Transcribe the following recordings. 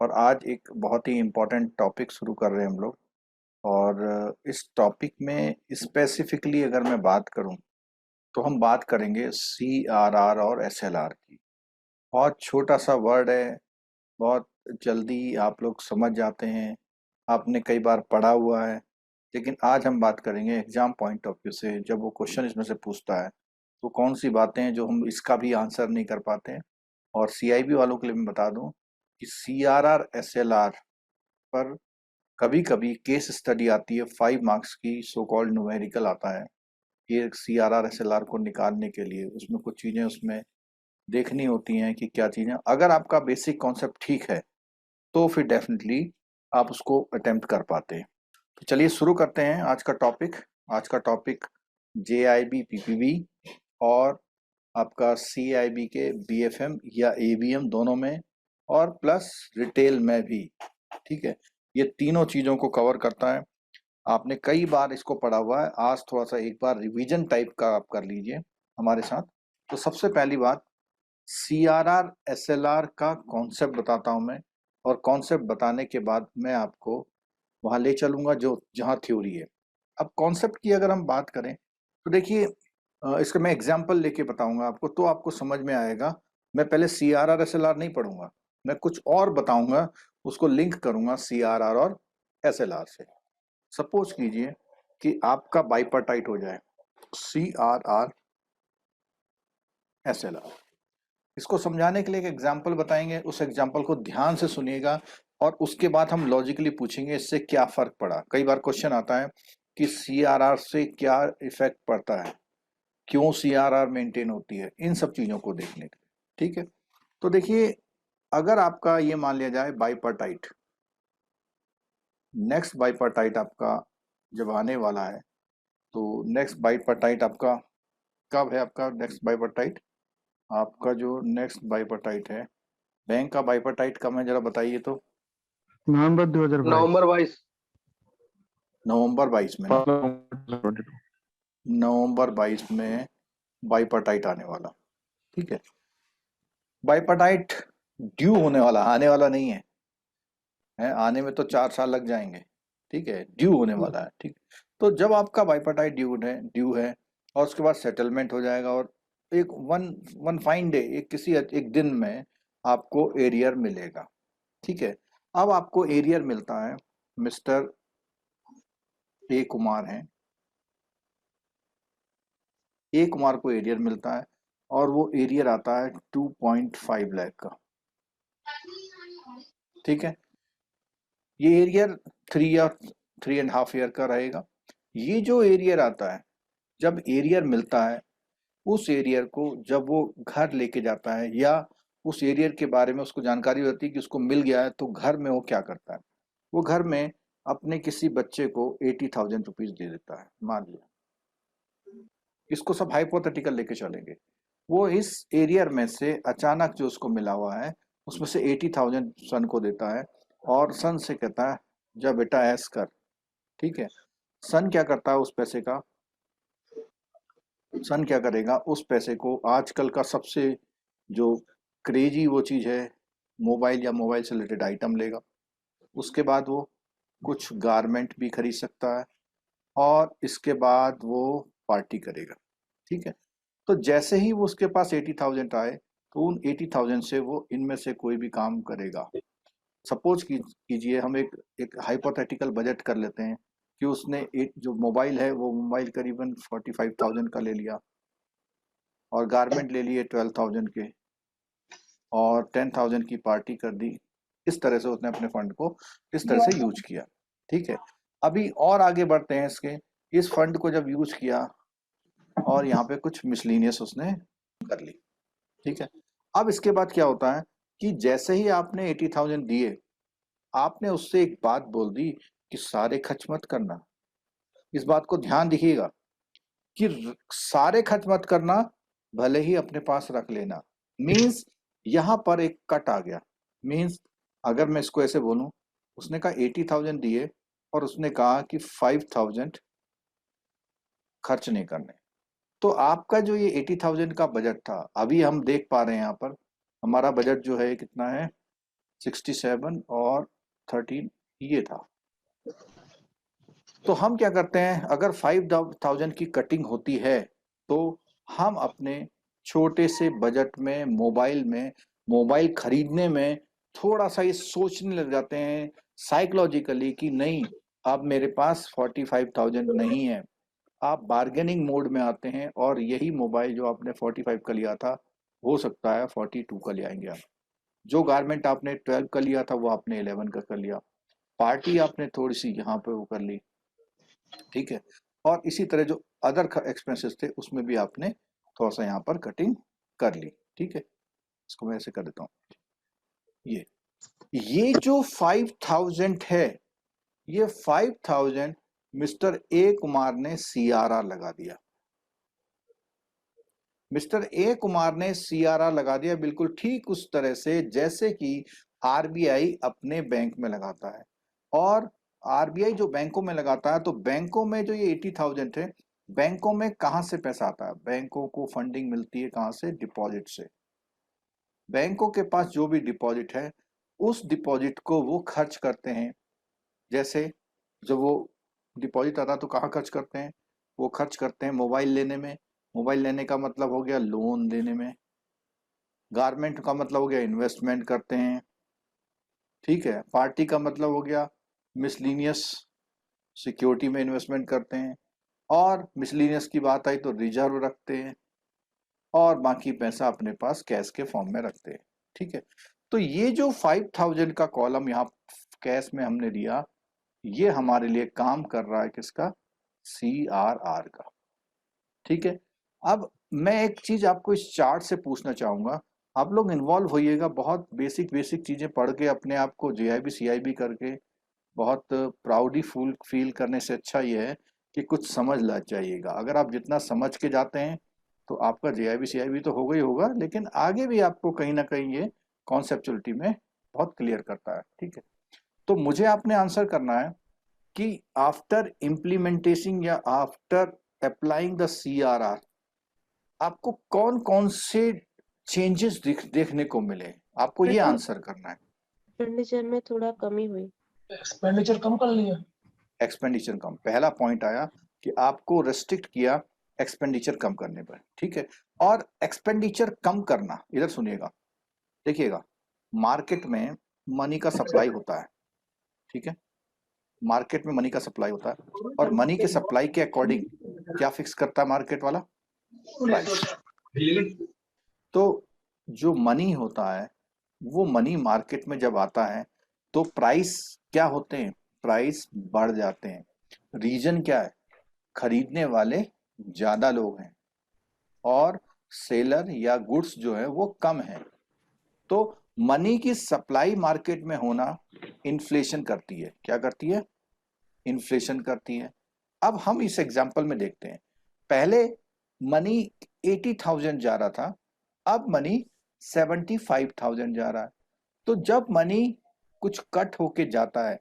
और आज एक बहुत ही इम्पोर्टेंट टॉपिक शुरू कर रहे हैं हम लोग। और इस टॉपिक में स्पेसिफिकली अगर मैं बात करूं तो हम बात करेंगे CRR और SLR की। बहुत छोटा सा वर्ड है, बहुत जल्दी आप लोग समझ जाते हैं, आपने कई बार पढ़ा हुआ है। लेकिन आज हम बात करेंगे एग्जाम पॉइंट ऑफ व्यू से, जब वो क्वेश्चन इसमें से पूछता है तो कौन सी बातें हैं जो हम इसका भी आंसर नहीं कर पाते हैं। और CIB वालों के लिए मैं बता दूं कि CRR SLR पर कभी कभी केस स्टडी आती है, 5 मार्क्स की सो कॉल्ड न्यूमेरिकल आता है। ये CRR SLR को निकालने के लिए उसमें कुछ चीज़ें उसमें देखनी होती हैं कि क्या चीज़ें, अगर आपका बेसिक कॉन्सेप्ट ठीक है तो फिर डेफिनेटली आप उसको अटेम्प्ट कर पाते हैं। तो चलिए शुरू करते हैं आज का टॉपिक। आज का टॉपिक JIB PPB और आपका CIB के BFM या ABM दोनों में, और प्लस रिटेल में भी। ठीक है, ये तीनों चीज़ों को कवर करता है। आपने कई बार इसको पढ़ा हुआ है, आज थोड़ा सा एक बार रिवीजन टाइप का आप कर लीजिए हमारे साथ। तो सबसे पहली बात, CRR SLR का कॉन्सेप्ट बताता हूं मैं, और कॉन्सेप्ट बताने के बाद मैं आपको वहां ले चलूंगा जो जहां थ्योरी है। अब कॉन्सेप्ट की अगर हम बात करें तो देखिए, इसका मैं एग्जांपल लेके बताऊंगा आपको तो आपको समझ में आएगा। मैं पहले CRR SLR नहीं पढ़ूंगा, मैं कुछ और बताऊंगा, उसको लिंक करूंगा CRR और SLR से। सपोज कीजिए कि आपका बाइपार्टाइट हो जाए, CRR SLR। इसको समझाने के लिए एक एग्जाम्पल बताएंगे, उस एग्जाम्पल को ध्यान से सुनिएगा और उसके बाद हम लॉजिकली पूछेंगे इससे क्या फर्क पड़ा। कई बार क्वेश्चन आता है कि CRR से क्या इफेक्ट पड़ता है, क्यों CRR मेंटेन होती है, इन सब चीजों को देखने के लिए। ठीक है, तो देखिए, अगर आपका ये मान लिया जाए बाइपार्टाइट, नेक्स्ट बाइपार्टाइट आपका जब आने वाला है, तो नेक्स्ट बाइपार्टाइट आपका कब है? आपका नेक्स्ट बाइपार्टाइट, आपका जो नेक्स्ट बाइपार्टाइट है, बैंक का बाइपार्टाइट कब है जरा बताइए तो। नवंबर 2022। नवंबर 22। नवंबर 22 में ना, 22। नवंबर 22 में बाइपार्टाइट आने वाला। ठीक है, बाइपार्टाइट ड्यू होने वाला, आने वाला नहीं है आने में तो 4 साल लग जाएंगे। ठीक है, ड्यू होने वाला है। ठीक, तो जब आपका बाइपार्टाइट ड्यू है और उसके बाद सेटलमेंट हो जाएगा, और एक वन वन फाइन डे, एक दिन में आपको एरियर मिलेगा। ठीक है, अब आपको एरियर मिलता है, मिस्टर ए कुमार हैं, ए कुमार को एरियर मिलता है, और वो एरियर आता है 2.5 लाख का। ठीक है, ये एरियर 3 या 3.5 ईयर का रहेगा। ये जो एरियर आता है, जब एरियर मिलता है, उस एरियर को जब वो घर लेके जाता है, या उस एरियर के बारे में उसको जानकारी होती है कि उसको मिल गया है, तो घर में वो क्या करता है, वो घर में अपने किसी बच्चे को 80,000 रुपीज दे देता है, मान लिया। इसको सब हाइपोथेटिकल लेके चलेंगे। वो इस एरियर में से अचानक जो उसको मिला हुआ है उसमें से 80,000 सन को देता है, और सन से कहता है जा बेटा ऐस कर। ठीक है, सन क्या करता है उस पैसे का, सन क्या करेगा उस पैसे को, आजकल का सबसे जो क्रेजी वो चीज़ है, मोबाइल या मोबाइल से रिलेटेड आइटम लेगा। उसके बाद वो कुछ गारमेंट भी खरीद सकता है, और इसके बाद वो पार्टी करेगा। ठीक है, तो जैसे ही वो उसके पास 80,000 आए, तो उन 80,000 से वो इनमें से कोई भी काम करेगा। सपोज कीजिए हम एक एक हाइपोथेटिकल बजट कर लेते हैं कि उसने एक जो मोबाइल है वो मोबाइल करीबन 45,000 का ले लिया, और गारमेंट ले लिए 12,000 के, और 10,000 की पार्टी कर दी। इस तरह से उसने अपने फंड को इस तरह से यूज किया। ठीक है, अभी और आगे बढ़ते हैं इसके, इस फंड को जब यूज किया और यहाँ पे कुछ मिसलीनियस उसने कर ली। ठीक है, अब इसके बाद क्या होता है कि जैसे ही आपने 80,000 दिए, आपने उससे एक बात बोल दी कि सारे खर्च मत करना। इस बात को ध्यान दिखिएगा कि सारे खर्च मत करना, भले ही अपने पास रख लेना। मीन्स यहां पर एक कट आ गया। मीन्स अगर मैं इसको ऐसे बोलूं, उसने कहा 80,000 दिए और उसने कहा कि 5,000 खर्च नहीं करने। तो आपका जो ये 80,000 का बजट था, अभी हम देख पा रहे हैं यहाँ पर हमारा बजट जो है कितना है, 67 और 13 ये था। तो हम क्या करते हैं, अगर 5000 की कटिंग होती है तो हम अपने छोटे से बजट में मोबाइल खरीदने में थोड़ा सा ये सोचने लग जाते हैं साइकोलॉजिकली कि नहीं, अब मेरे पास 45,000 नहीं है। आप बार्गेनिंग मोड में आते हैं और यही मोबाइल जो आपने 45 का लिया था हो सकता है 42 का ले आएंगे आप। जो गारमेंट आपने 12 का लिया था वो आपने 11 का कर लिया। पार्टी आपने थोड़ी सी यहाँ पे वो कर ली, ठीक है। और इसी तरह जो अदर एक्सपेंसेस थे उसमें भी आपने थोड़ा सा यहाँ पर कटिंग कर ली, ठीक है। इसको मैं ऐसे कर देता हूँ। ये जो 5000 है, ये 5000 मिस्टर ए कुमार ने सीआरआर लगा दिया। मिस्टर ए कुमार ने सीआरआर लगा दिया बिल्कुल ठीक उस तरह से जैसे कि आरबीआई अपने बैंक में लगाता है। और आरबीआई जो बैंकों में लगाता है, तो बैंकों में जो ये 80,000 थे, बैंकों में कहां से पैसा आता है? बैंकों को फंडिंग मिलती है कहां से? डिपॉजिट से। बैंकों के पास जो भी डिपॉजिट है उस डिपॉजिट को वो खर्च करते हैं। जैसे जब वो डिपॉजिट आता है तो कहाँ खर्च करते हैं? वो खर्च करते हैं मोबाइल लेने में। मोबाइल लेने का मतलब हो गया लोन लेने में। गारमेंट का मतलब हो गया इन्वेस्टमेंट करते हैं, ठीक है। पार्टी का मतलब हो गया मिसलीनियस सिक्योरिटी में इन्वेस्टमेंट करते हैं। और मिसलीनियस की बात आई तो रिजर्व रखते हैं और बाकी पैसा अपने पास कैश के फॉर्म में रखते हैं, ठीक है। तो ये जो 5000 का कॉलम यहाँ कैश में हमने दिया, ये हमारे लिए काम कर रहा है किसका? सीआरआर का, ठीक है। अब मैं एक चीज आपको इस चार्ट से पूछना चाहूंगा, आप लोग इन्वॉल्व होइएगा। बहुत बेसिक बेसिक चीजें पढ़ के अपने आप को जेआईबी सीआईबी करके बहुत प्राउडी फील करने से अच्छा ये है कि कुछ समझ ला जाइएगा। अगर आप जितना समझ के जाते हैं तो आपका जेआईबी सीआईबी तो होगा ही होगा, लेकिन आगे भी आपको कहीं ना कहीं ये कॉन्सेप्चुअलिटी में बहुत क्लियर करता है, ठीक है। तो मुझे आपने आंसर करना है कि आफ्टर इम्प्लीमेंटेशन या आफ्टर अप्लाइंग द सीआरआर आपको कौन कौन से चेंजेस देखने को मिले, आपको ये आंसर करना है। एक्सपेंडिचर में थोड़ा कमी हुई। एक्सपेंडिचर कम कर लिया। एक्सपेंडिचर कम, पहला पॉइंट आया कि आपको रेस्ट्रिक्ट किया एक्सपेंडिचर कम करने पर, ठीक है। और एक्सपेंडिचर कम करना, इधर सुनिएगा, देखिएगा, मार्केट में मनी का सप्लाई होता है, ठीक है। मार्केट में मनी का सप्लाई होता है और मनी के सप्लाई के अकॉर्डिंग क्या फिक्स करता है मार्केट वाला? प्राइस। तो जो मनी होता है वो मनी मार्केट में जब आता है तो प्राइस क्या होते हैं? प्राइस बढ़ जाते हैं। रीजन क्या है? खरीदने वाले ज्यादा लोग हैं और सेलर या गुड्स जो है वो कम है। तो मनी की सप्लाई मार्केट में होना इन्फ्लेशन करती है। क्या करती है? इन्फ्लेशन करती है। अब हम इस एग्जांपल में देखते हैं, पहले मनी 80,000 जा रहा था, अब मनी 75,000 जा रहा है। तो जब मनी कुछ कट होके जाता है,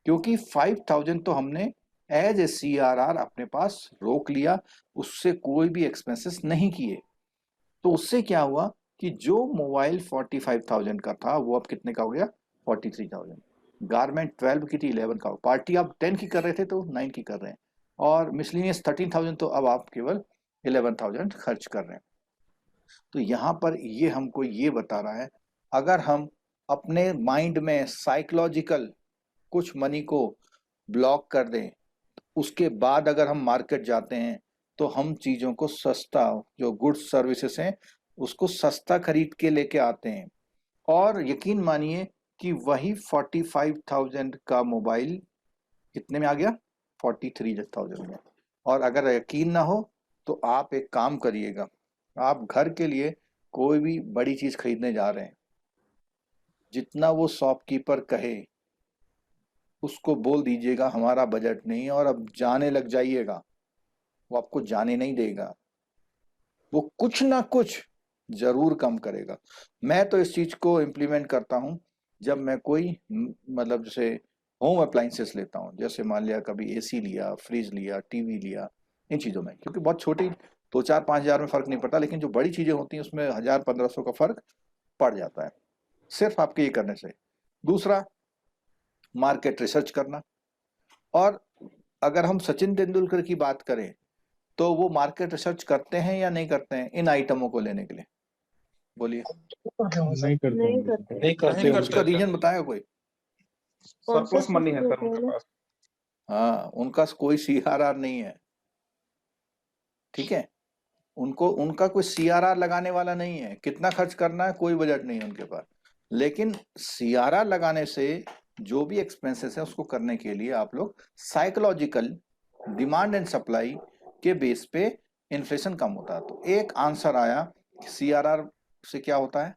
क्योंकि 5000 तो हमने एज ए सीआरआर अपने पास रोक लिया, उससे कोई भी एक्सपेंसेस नहीं किए, तो उससे क्या हुआ कि जो मोबाइल 45,000 का था वो अब कितने का हो गया? 43,000। गारमेंट 12 की थी 11 का, पार्टी आप 10 की कर रहे थे तो 9 की कर रहे हैं, और मिसलिनियस 13,000 तो अब आप केवल 11,000 खर्च कर रहे हैं। तो यहाँ पर ये हमको ये बता रहा है, अगर हम अपने माइंड में साइकोलॉजिकल कुछ मनी को ब्लॉक कर दें, उसके बाद अगर हम मार्केट जाते हैं तो हम चीज़ों को सस्ता, जो गुड्स सर्विसेज हैं उसको सस्ता खरीद के लेके आते हैं। और यकीन मानिए कि वही 45,000 का मोबाइल कितने में आ गया? 43,000 में। और अगर यकीन ना हो तो आप एक काम करिएगा, आप घर के लिए कोई भी बड़ी चीज खरीदने जा रहे हैं, जितना वो शॉपकीपर कहे उसको बोल दीजिएगा हमारा बजट नहीं है, और अब जाने लग जाइएगा, वो आपको जाने नहीं देगा, वो कुछ ना कुछ जरूर कम करेगा। मैं तो इस चीज को इम्प्लीमेंट करता हूँ जब मैं कोई मतलब जैसे होम अप्लाइंसेस लेता हूँ, जैसे मान लिया कभी एसी लिया, फ्रिज लिया, टीवी लिया, इन चीजों में, क्योंकि बहुत छोटी 2-4-5 हजार में फर्क नहीं पड़ता, लेकिन जो बड़ी चीजें होती हैं उसमें 1000-1500 का फर्क पड़ जाता है सिर्फ आपके ये करने से। दूसरा मार्केट रिसर्च करना। और अगर हम सचिन तेंदुलकर की बात करें तो वो मार्केट रिसर्च करते हैं या नहीं करते हैं इन आइटमों को लेने के लिए? बोलिए। नहीं करते नहीं होंगे। करते। नहीं करते नहीं, होंगे उसका सर। रीजन बताएगा कोई? सरप्लस मनी है सर होता है उनके ना। पास। हाँ, उनका कोई सीआरआर नहीं है, ठीक है। उनको उनका कोई सीआरआर लगाने वाला नहीं है, कितना खर्च करना है कोई बजट नहीं है उनके पास। लेकिन सीआरआर लगाने से जो भी एक्सपेंसेस है उसको करने के लिए आप लोग साइकोलॉजिकल डिमांड एंड सप्लाई के बेस पे इन्फ्लेशन कम होता है। तो एक आंसर आया कि सीआरआर से क्या होता है,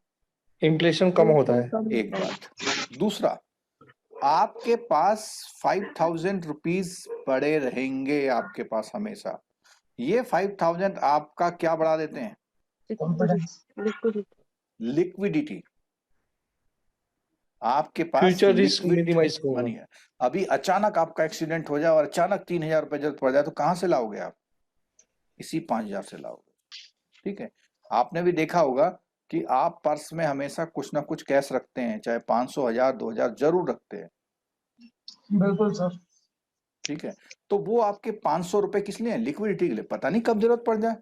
इन्फ्लेशन कम होता है। कम एक होता है। बात। दूसरा, आपके पास 5000 रुपीज पड़े रहेंगे आपके पास हमेशा। ये 5000 आपका क्या बढ़ा देते हैं? लिक्विडिटी। लिक्विडिटी। आपके पास फ्यूचर रिस्क लिक्विड मिनिमाइज होगा। मनी है। अभी अचानक आपका एक्सीडेंट हो जाए और अचानक 3000 रुपए जरूरत पड़ जाए तो कहां से लाओगे आप? इसी 5000 से लाओगे, ठीक है। आपने भी देखा होगा कि आप पर्स में हमेशा कुछ ना कुछ कैश रखते हैं, चाहे 500, 1000, 2000 जरूर रखते हैं, बिल्कुल सर। ठीक है। तो वो आपके 500 रुपए किस लिए? लिक्विडिटी के लिए, पता नहीं कब जरूरत पड़ जाए।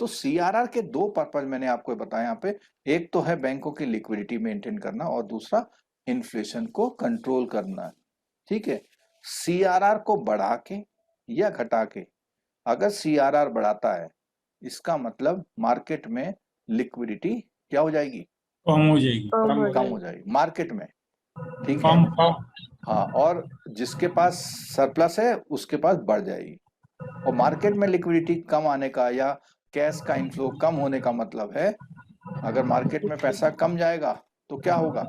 तो सीआरआर के दो पर्पज मैंने आपको बताया यहाँ पे। एक तो है बैंकों की लिक्विडिटी मेंटेन करना और दूसरा इन्फ्लेशन को कंट्रोल करना, ठीक है। सीआरआर को बढ़ा के या घटा के, अगर सीआरआर बढ़ाता है इसका मतलब मार्केट में लिक्विडिटी क्या हो जाएगी? कम हो जाएगी। कम हो जाएगी मार्केट में, ठीक है। कम कम हाँ, और जिसके पास सरप्लस है उसके पास बढ़ जाएगी। और मार्केट में लिक्विडिटी कम आने का या कैश का इनफ्लो कम होने का मतलब है, अगर मार्केट में पैसा कम जाएगा तो क्या होगा?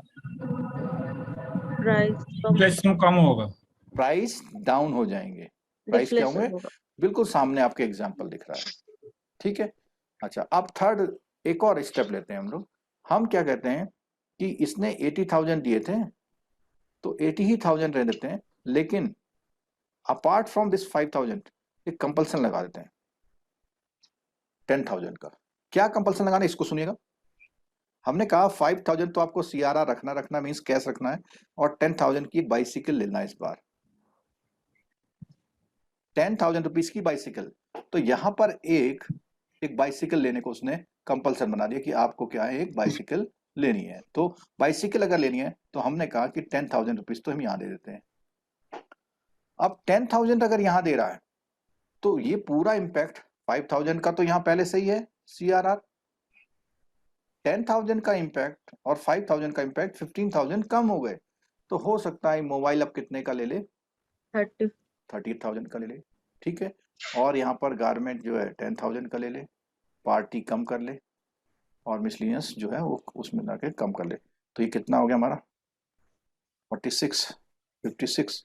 प्राइस कम, इन्फ्लेशन कम होगा। प्राइस डाउन हो जाएंगे। प्राइस क्या होंगे? डिफ्लेशन होगा। बिल्कुल सामने आपके एग्जांपल दिख रहा है, ठीक है। अच्छा, अब थर्ड एक और स्टेप लेते हैं हम लोग। हम क्या कहते हैं कि इसने 80,000 दिए थे तो 80,000 रह देते हैं, लेकिन अपार्ट फ्रॉम दिस 5,000 एक कंपल्सन लगा देते हैं 10,000 का। क्या कंपल्सन लगाना है इसको सुनिएगा। हमने कहा 5,000 तो आपको सीआरआर रखना मींस कैश रखना है, और 10,000 की बाइसिकल लेना है इस बार। 10,000 रुपीज की बाइसिकल। तो यहां पर एक बाइसिकल लेने को उसने कंपल्सन बना दिया कि आपको क्या है, एक बाइसिकल लेनी है। तो बाइसिकल अगर लेनी है तो हमने कहा कि 10,000 रुपीज तो हम यहां दे देते हैं। अब 10,000 अगर यहां दे रहा है तो ये पूरा इंपैक्ट 5,000 का तो यहां पहले से ही है सीआरआर। 10,000 का इंपैक्ट और 5,000 का इंपैक्ट 15,000 कम हो गए। तो हो सकता है मोबाइल अब कितने का ले ले? 30,000 का ले ले, ठीक है। और यहाँ पर गारमेंट जो है 10,000 का ले ले, पार्टी कम कर ले, और मिसलिनियस जो है वो उसमें जाके कम कर ले। तो ये कितना हो गया हमारा? 46, 56,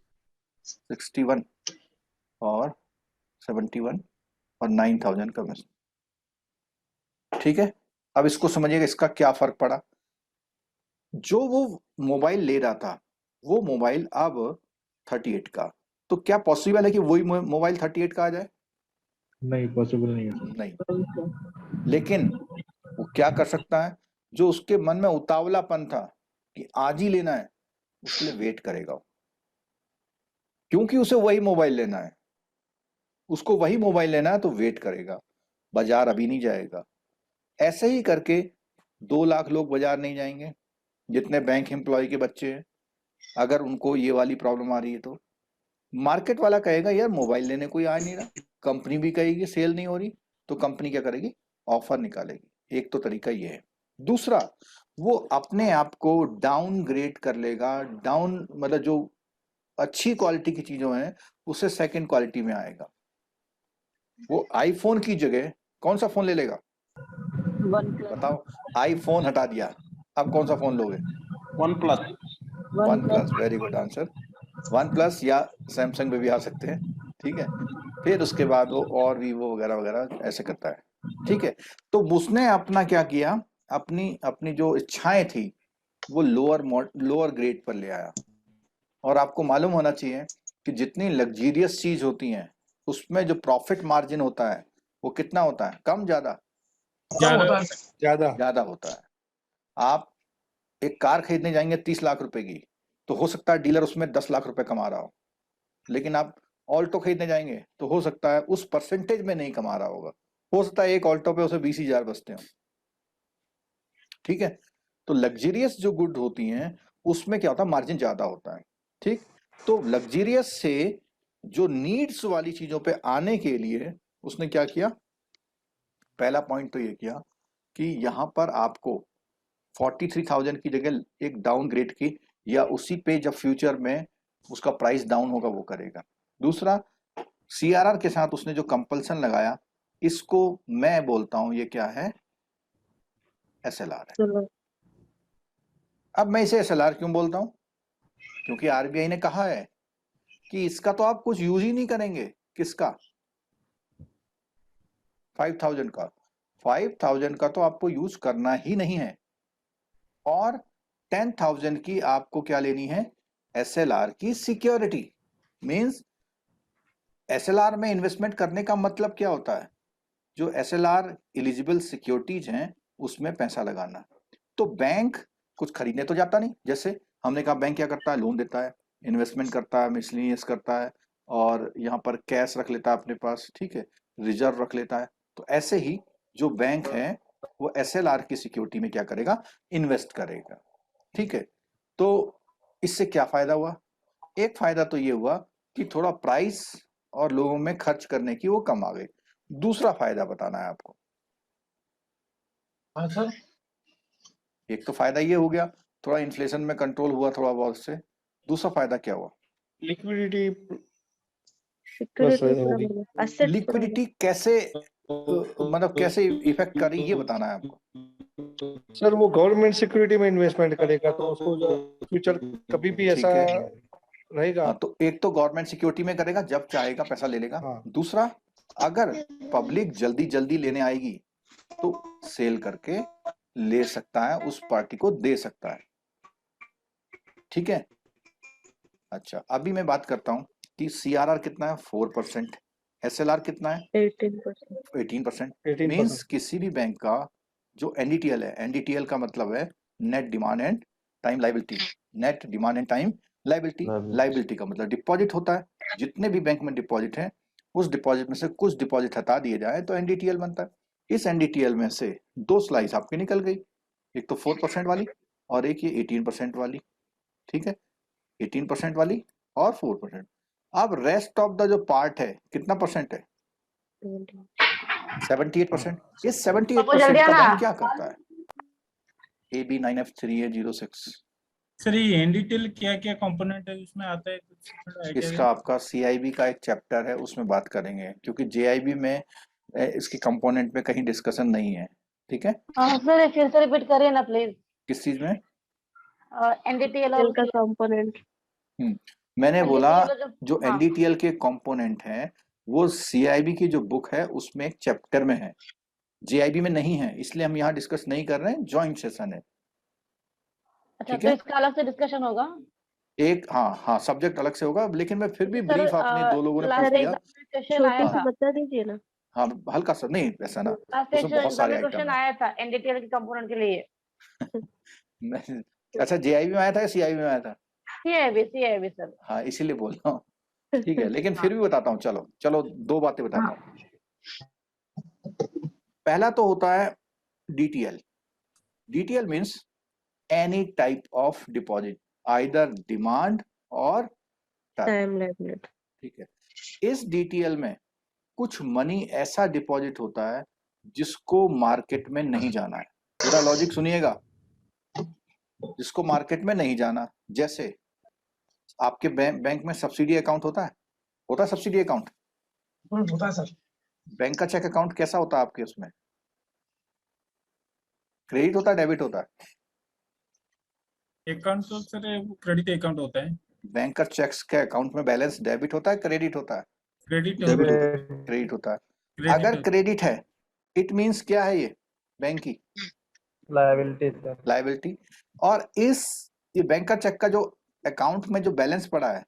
61 और 71 और 9,000 का मिस, ठीक है। अब इसको समझिएगा इसका क्या फर्क पड़ा। जो वो मोबाइल ले रहा था वो मोबाइल अब 38 का, तो क्या पॉसिबल है कि वही मोबाइल 38 का आ जाए? नहीं, पॉसिबल नहीं है सर। नहीं। लेकिन वो क्या कर सकता है, जो उसके मन में उतावलापन था कि आज ही लेना है, उसके लिए वेट करेगा, क्योंकि उसे वही मोबाइल लेना है, उसको वही मोबाइल लेना है तो वेट करेगा, बाजार अभी नहीं जाएगा। ऐसे ही करके 2 लाख लोग बाजार नहीं जाएंगे जितने बैंक एम्प्लॉय के बच्चे हैं। अगर उनको ये वाली प्रॉब्लम आ रही है तो मार्केट वाला कहेगा यार मोबाइल लेने कोई आ नहीं रहा, कंपनी भी कहेगी सेल नहीं हो रही, तो कंपनी क्या करेगी? ऑफर निकालेगी। एक तो तरीका ये है। दूसरा, वो अपने आप को डाउनग्रेड कर लेगा। डाउन मतलब जो अच्छी क्वालिटी की चीजों हैं उसे सेकंड क्वालिटी में आएगा। वो आईफोन की जगह कौन सा फोन ले लेगा? बताओ, आईफोन हटा दिया, अब कौन सा फोन लोगे? One plus. One plus, very good answer. One plus या सैमसंग में भी आ सकते हैं, ठीक है। फिर उसके बाद वो और वीवो वगैरह वगैरह ऐसे करता है, ठीक है। तो उसने अपना क्या किया, अपनी अपनी जो इच्छाएं थी वो लोअर ग्रेड पर ले आया। और आपको मालूम होना चाहिए कि जितनी लग्जीरियस चीज होती हैं उसमें जो प्रॉफिट मार्जिन होता है वो कितना होता है? कम ज्यादा? कम होता है। ज्यादा। ज्यादा होता है। आप एक कार खरीदने जाएंगे 30 लाख रुपए की, तो हो सकता है डीलर उसमें 10 लाख रुपए कमा रहा हो, लेकिन आप ऑल्टो खरीदने जाएंगे तो हो सकता है उस परसेंटेज में नहीं कमा रहा होगा, हो सकता है एक ऑल्टो पे उसे 20,000 बचते हो। ठीक है, तो लग्जरियस जो गुड होती हैं उसमें क्या होता है, मार्जिन ज्यादा होता है। ठीक, तो लग्जरियस से जो नीड्स वाली चीजों पे आने के लिए उसने क्या किया, पहला पॉइंट तो ये किया कि यहां पर आपको 43,000 की जगह एक डाउनग्रेड की, या उसी पे जब फ्यूचर में उसका प्राइस डाउन होगा वो करेगा। दूसरा, सीआरआर के साथ उसने जो कंपल्सन लगाया, इसको मैं बोलता हूं ये क्या है, एसएलआर है। चलो अब मैं इसे एसएलआर क्यों बोलता हूं, क्योंकि आरबीआई ने कहा है कि इसका तो आप कुछ यूज ही नहीं करेंगे। किसका? 5,000 का। 5,000 का तो आपको यूज करना ही नहीं है, और 10,000 की आपको क्या लेनी है, एसएलआर की सिक्योरिटी। मींस एसएलआर में इन्वेस्टमेंट करने का मतलब क्या होता है, जो एसएलआर एलिजिबल सिक्योरिटीज हैं उसमें पैसा लगाना। तो बैंक कुछ खरीदने तो जाता नहीं, जैसे हमने कहा बैंक क्या करता है, लोन देता है, इन्वेस्टमेंट करता है, मिसलेनियस करता है, और यहाँ पर कैश रख लेता है अपने पास, ठीक है, रिजर्व रख लेता है। तो ऐसे ही जो बैंक है वो एसएलआर की सिक्योरिटी में क्या करेगा, इन्वेस्ट करेगा। ठीक है, तो इससे क्या फायदा हुआ, एक फायदा तो ये हुआ कि थोड़ा प्राइस और लोगों में खर्च करने की वो कम आ गई। दूसरा फायदा बताना है आपको। हाँ सर। एक तो फायदा ये हो गया, थोड़ा इन्फ्लेशन में कंट्रोल हुआ थोड़ा बहुत से। दूसरा फायदा क्या हुआ, लिक्विडिटी सिक्योरिटी पूरा मिल गया, एसेट पूरा लिक्विडिटी कैसे मतलब कैसे इफेक्ट कर रही है ये बताना है आपको। सर, वो गवर्नमेंट सिक्योरिटी में इन्वेस्टमेंट करेगा तो उसको जो फ्यूचर कभी भी ठीक ऐसा है, रहेगा। हाँ, तो एक तो गवर्नमेंट सिक्योरिटी में करेगा, जब चाहेगा पैसा ले लेगा। हाँ। दूसरा, अगर पब्लिक जल्दी जल्दी लेने आएगी तो सेल करके ले सकता है, उस पार्टी को दे सकता है। ठीक है, अच्छा अभी मैं बात करता हूं कि सीआरआर कितना है, 4%, एसएलआर कितना है, 18%। 18%। 18%। मीन्स किसी भी बैंक का जो एनडीटीएल है, एनडीटीएल का मतलब है net demand and time liability, net demand and time liability. Liability का मतलब डिपॉजिट होता है, जितने भी बैंक में डिपॉजिट है उस डिपॉजिट में से कुछ डिपॉजिट हटा दिए जाए तो एनडीटीएल बनता है। इस एनडीटीएल में से दो स्लाइस आपकी निकल गई, एक तो 4% वाली और एक ये 18% वाली। ठीक है, 18% वाली और 4%। अब रेस्ट ऑफ द जो पार्ट है कितना परसेंट है, 78%। ये 78% का बैंक क्या करता है, AB9F3A06। सर ये एनडीटेल क्या क्या कंपोनेंट है उसमें आता है, कुछ थोड़ा आइडिया इसका आपका सीआईबी का एक चैप्टर है, उसमें बात करेंगे, क्योंकि जेआईबी में इसके कंपोनेंट में कहीं डिस्कशन नहीं है। ठीक है, सर फिर से रिपीट करिए ना प्लीज। किस चीज में, एनडीटीएल तेल और का कंपोनेंट। मैंने बोला NDTL जो हाँ। एनडीटीएल के कंपोनेंट हैं वो सीआईबी की जो बुक है उसमें एक चैप्टर में है, जेआईबी में नहीं है, इसलिए हम यहाँ डिस्कस नहीं कर रहे हैं, जॉइंट सेशन है। अच्छा, ठीक तो है, इसका अलग से डिस्कशन होगा। एक हाँ सब्जेक्ट अलग से होगा, लेकिन मैं फिर भी सर ब्रीफ आपने दो लोगों ने पूछ लास्ट दिया। एग्जाम में क्वेश्चन आया छोटी सी था, बता दीजिए ना। हाँ हल्का सा, नहीं ऐसा ना, लास्ट उसमें बहुत एग्जाम सारे में आइटम क्वेश्चन है। आया था एनडीटीएल के कंपोनेंट के लिए। अच्छा जेआईबी में आया था या सीआईबी में आया था? CIB sir. हाँ इसीलिए बोल रहा हूँ। ठीक है, लेकिन हाँ। फिर भी बताता हूँ, चलो चलो दो बातें बताता हूँ। पहला तो होता है DTL. DTL means any type of deposit, either demand और टाइम लाइबिलिटी। ठीक है, इस डीटीएल में कुछ मनी ऐसा डिपॉजिट होता है जिसको मार्केट में नहीं जाना है। पूरा लॉजिक सुनिएगा, जिसको मार्केट में नहीं जाना। जैसे आपके बैंक में सब्सिडी अकाउंट होता है सब्सिडी अकाउंट, होता है सर। बैंक का चेक अकाउंट कैसा होता है आपके, उसमें क्रेडिट होता है डेबिट होता है? अकाउंट तो सर क्रेडिट अकाउंट होता है। बैंक का चेक्स के अकाउंट में बैलेंस डेबिट होता है क्रेडिट होता है? क्रेडिट डेबिट होता है। होता है, क्रेडिट होता है। क्रेडिट अगर होता है। क्रेडिट है इट मींस क्या है, ये बैंक की लायबिलिटी सर। लाइबिलिटी। और ये बैंक का चेक का जो अकाउंट में जो बैलेंस पड़ा है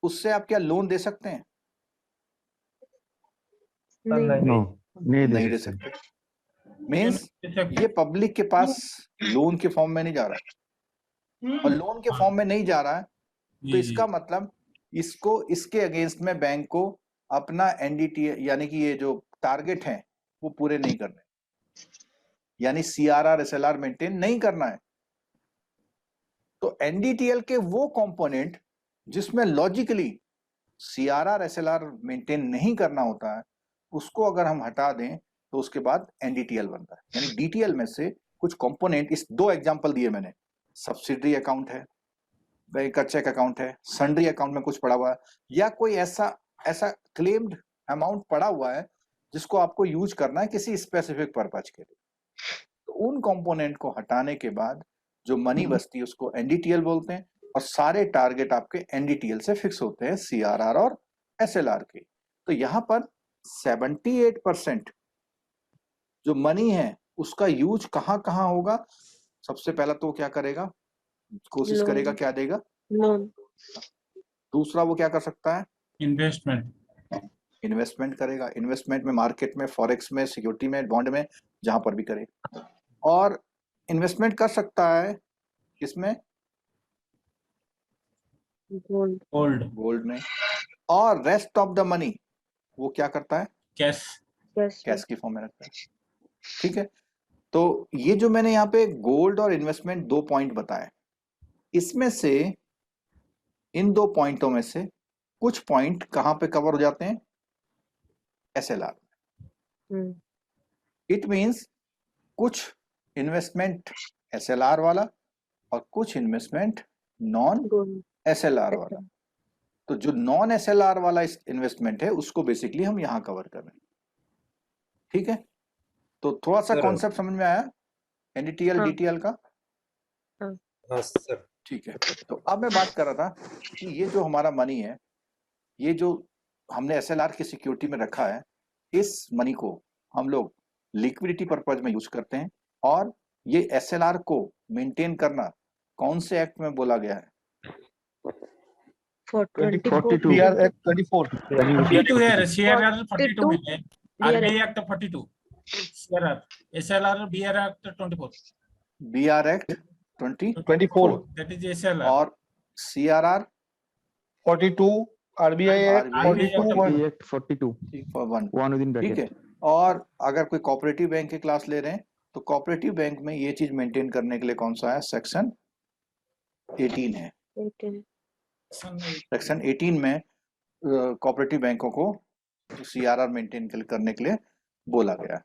उससे आप क्या लोन दे सकते हैं? नहीं नहीं दे सकते। मीन्स ये पब्लिक के पास लोन के फॉर्म में नहीं जा रहा है, और लोन के फॉर्म में नहीं जा रहा है तो इसका मतलब इसको इसके अगेंस्ट में बैंक को अपना एनडीटी यानी कि ये जो टारगेट है वो पूरे नहीं करने, यानी सीआरआर एसएलआर मेंटेन नहीं करना है। तो एनडीटीएल के वो कंपोनेंट जिसमें लॉजिकली सीआरआर एसएलआर मेंटेन नहीं करना होता है, उसको अगर हम हटा दें तो उसके बाद एनडीटीएल बनता है। यानी डीटीएल में से कुछ कंपोनेंट, इस दो एग्जांपल दिए मैंने, सब्सिडरी अकाउंट है, बैंक का चेक अकाउंट है, सन्ड्री अकाउंट में कुछ पड़ा हुआ है, या कोई ऐसा क्लेम्ड अमाउंट पड़ा हुआ है जिसको आपको यूज करना है किसी स्पेसिफिक पर्पज के लिए। तो उन कंपोनेंट को हटाने के बाद जो मनी बचती है उसको एनडीटीएल बोलते हैं, और सारे टारगेट आपके एनडीटीएल से फिक्स होते हैं, सीआरआर और एसएलआर के। तो यहां पर 78% जो मनी है उसका यूज कहां होगा? सबसे पहला तो क्या करेगा, कोशिश करेगा क्या देगा? लोन। दूसरा वो क्या कर सकता है? इन्वेस्टमेंट करेगा। इन्वेस्टमेंट में मार्केट में, फॉरेक्स में, सिक्योरिटी में, बॉन्ड में, जहां पर भी करे। और इन्वेस्टमेंट कर सकता है किसमें? गोल्ड में। और रेस्ट ऑफ द मनी वो क्या करता है? कैश की फॉर्म में रखता है। ठीक है, तो ये जो मैंने यहाँ पे गोल्ड और इन्वेस्टमेंट 2 पॉइंट बताए, इसमें से इन 2 पॉइंटों में से कुछ पॉइंट कहां पे कवर हो जाते हैं? एसएलआर। इट मींस कुछ इन्वेस्टमेंट एसएलआर वाला और कुछ इन्वेस्टमेंट नॉन एसएलआर वाला। तो जो नॉन एसएलआर वाला इन्वेस्टमेंट है उसको बेसिकली हम यहां कवर कर रहे हैं। ठीक है, तो थोड़ा सा कॉन्सेप्ट समझ में आया एनडीटीएल डीटीएल का? हाँ सर। ठीक है, तो अब मैं बात कर रहा था कि ये जो हमारा मनी है, ये जो हमने एसएलआर की सिक्योरिटी में रखा है, इस मनी को हम लोग लिक्विडिटी पर्पज में यूज करते हैं। और ये एसएलआर को मेंटेन करना कौन से एक्ट में बोला गया है? 42 BR Act 24 है, सीआरआर 42 में है, RBI act 42, CRR SLR BR act 24, BR act 24 that is SLR, और CRR 42, RBI act 42 1 within ठीक ब्रैकेट। है। और अगर कोई कोऑपरेटिव बैंक की क्लास ले रहे हैं तो कोऑपरेटिव बैंक में ये चीज मेंटेन करने के लिए कौन सा है? सेक्शन 18 है। सेक्शन 18 में कोऑपरेटिव बैंकों को सीआरआर मेंटेन करने के लिए बोला गया।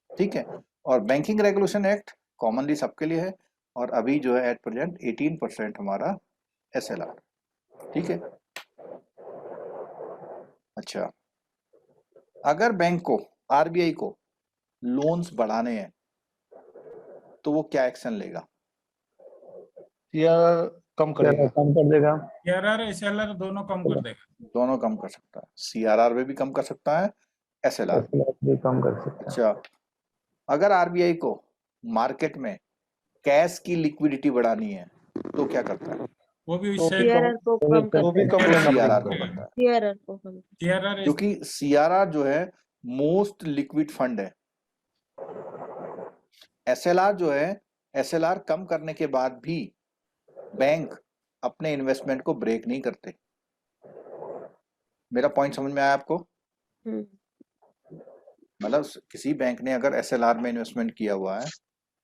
ठीक है, और बैंकिंग रेगुलेशन एक्ट कॉमनली सबके लिए है, और अभी जो है एट प्रेजेंट 18% हमारा एसएलआर। ठीक है, अच्छा, अगर बैंक को, आरबीआई को लोन्स बढ़ाने हैं तो वो क्या एक्शन लेगा? सीआरआर कम कर देगा। सीआरआर एसएलआर दोनों कम कर देगा। दोनों कम कर सकता है, सीआरआर में भी कम कर सकता है, एसएलआर भी कम कर सकता है। अच्छा, अगर आरबीआई को मार्केट में कैश की लिक्विडिटी बढ़ानी है तो क्या करता है? वो भी सीआरआर को कम सीआरआर को करता है, सीआरआर को कम। सीआरआर क्योंकि सीआरआर जो है मोस्ट लिक्विड फंड है। एसएलआर जो है, एसएलआर कम करने के बाद भी बैंक अपने इन्वेस्टमेंट को ब्रेक नहीं करते। मेरा पॉइंट समझ में आया आपको? मतलब किसी बैंक ने अगर एसएलआर में इन्वेस्टमेंट किया हुआ है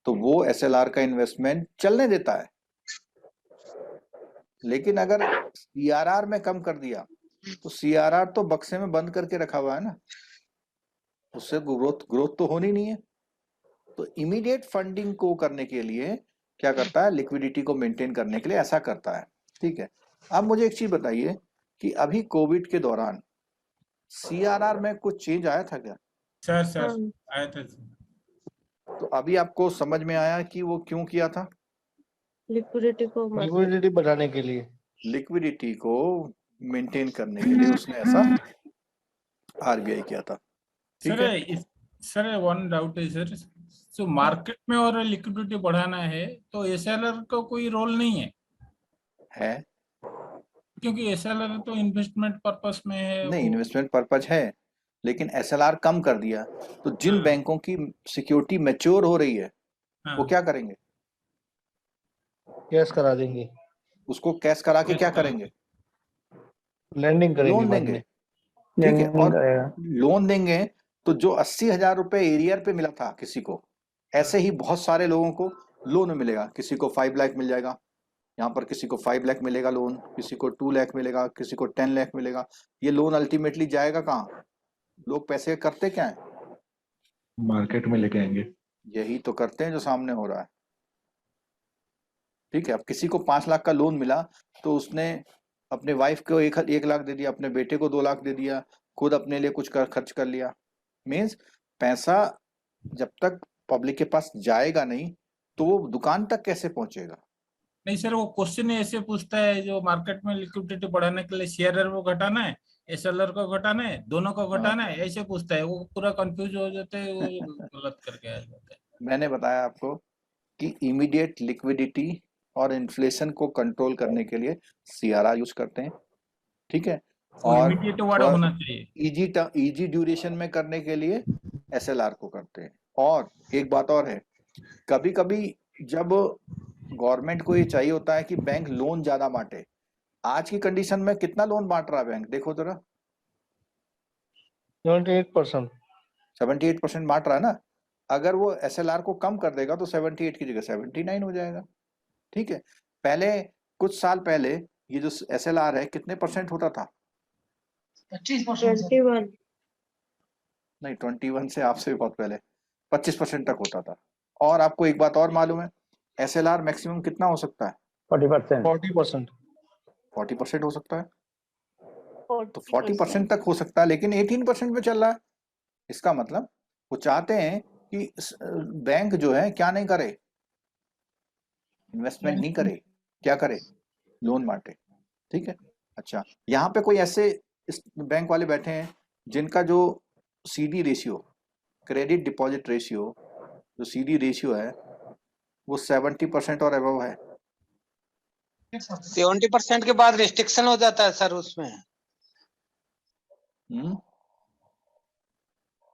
तो वो एसएलआर का इन्वेस्टमेंट चलने देता है, लेकिन अगर सीआरआर में कम कर दिया तो सीआरआर तो बक्से में बंद करके रखा हुआ है ना, उससे ग्रोथ तो होनी नहीं है। तो इमीडिएट फंडिंग को करने के लिए क्या करता है? लिक्विडिटी को मेंटेन करने के लिए ऐसा करता है। ठीक है, अब मुझे एक चीज बताइए कि अभी कोविड के दौरान सीआरआर में कुछ चेंज आया था क्या? सर आया था। तो अभी आपको समझ में आया कि वो क्यों किया था? लिक्विडिटी बढ़ाने के लिए, लिक्विडिटी को मेंटेन करने के लिए उसने ऐसा आरबीआई किया था। ठीक है सर, वन डाउट है सर, तो मार्केट में और लिक्विडिटी बढ़ाना है तो एसएलआर का कोई रोल नहीं है? क्योंकि एसएलआर तो इन्वेस्टमेंट पर्पस में है। नहीं, इन्वेस्टमेंट पर्पस है, लेकिन एसएलआर कम कर दिया, तो जिन हाँ। बैंकों की सिक्योरिटी मैच्योर हो रही है वो हाँ, क्या करेंगे? कैश करा देंगे, उसको कैश करा के कैश क्या करा करेंगे? लैंडिंग करेंगे लोन बाद देंगे, में। ठीक है। Lending और करेगा। लोन देंगे तो जो 80,000 रुपए एरियर पे मिला था किसी को, ऐसे ही बहुत सारे लोगों को लोन मिलेगा। किसी को 5 लाख मिल जाएगा, यहाँ पर किसी को 5 लाख मिलेगा लोन, किसी को 2 लाख मिलेगा, किसी को 10 लाख मिलेगा। ये लोन अल्टीमेटली जाएगा कहाँ? लोग पैसे करते क्या है? मार्केट में लेके आएंगे। यही तो करते हैं जो सामने हो रहा है, ठीक है। अब किसी को 5 लाख का लोन मिला तो उसने अपने वाइफ को 1 लाख दे दिया, अपने बेटे को 2 लाख दे दिया, खुद अपने लिए कुछ खर्च कर लिया। मीन्स पैसा जब तक पब्लिक के पास जाएगा नहीं तो वो दुकान तक कैसे पहुंचेगा? नहीं सर, वो क्वेश्चन ऐसे पूछता है जो मार्केट में लिक्विडिटी बढ़ाने के लिए शेयरर को घटाना है, एसएलआर को घटाना है, दोनों को घटाना है, ऐसे पूछता है। वो पूरा कंफ्यूज हो जाते हैं, वो गलत करके आ जाता है। मैंने बताया आपको कि इमीडिएट लिक्विडिटी और इन्फ्लेशन को कंट्रोल करने के लिए सीआरआर यूज करते हैं, ठीक है। और इमीडिएट वर्ड होना चाहिए। इजी ड्यूरेशन में करने के लिए एसएलआर को करते हैं। और एक बात और है, कभी कभी जब गवर्नमेंट को ये चाहिए होता है कि बैंक लोन ज्यादा बांटे। आज की कंडीशन में कितना लोन बांट रहा है बैंक? देखो जरा, 78%। 78% बांट रहा है ना। अगर वो एसएलआर को कम कर देगा तो 78 की जगह 79 हो जाएगा, ठीक है। पहले कुछ साल पहले ये जो एसएलआर है कितने परसेंट होता था? 25%। 21 नहीं, 21 से आपसे भी बहुत पहले 25% तक होता था। और आपको एक बात और मालूम है, एसएलआर मैक्सिमम कितना हो सकता है? 40%। 40%। 40% हो सकता है। तो 40%। 40% तक हो सकता है, लेकिन 18% में चल रहा है। इसका मतलब वो चाहते हैं कि बैंक जो है क्या नहीं करे, इन्वेस्टमेंट नहीं करे, क्या करे? लोन बांटे, ठीक है। अच्छा, यहाँ पे कोई ऐसे बैंक वाले बैठे हैं जिनका जो CD ratio, credit deposit ratio, जो सीडी रेशियो है वो 70% और अबव है। 70% के बाद रिस्ट्रिक्शन हो जाता है सर उसमें।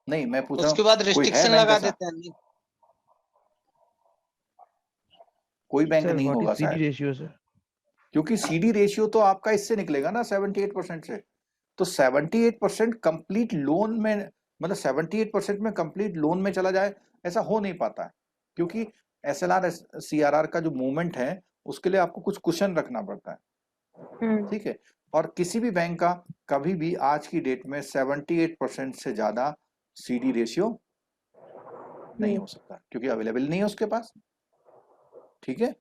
नहीं, मैं पूछ रहा हूँ उसके बाद कोई है रिस्ट्रिक्शन बैंक लगा ऐसा? देते हैं। कोई बैंक सर नहीं व्हाट होगा इज सीडी शायद, रेशियो सर? क्योंकि सीडी रेशियो तो आपका इससे निकलेगा ना 78% से। तो 78% कंप्लीट लोन में, मतलब 78% में कंप्लीट लोन में चला जाए, ऐसा हो नहीं पाता है। क्योंकि एसएलआर सीआरआर का जो मूवमेंट है उसके लिए आपको कुछ कुशन रखना पड़ता है, ठीक है। और किसी भी बैंक का कभी भी आज की डेट में 78% से ज्यादा सीडी रेशियो नहीं हो सकता, क्योंकि अवेलेबल नहीं है उसके पास, ठीक है।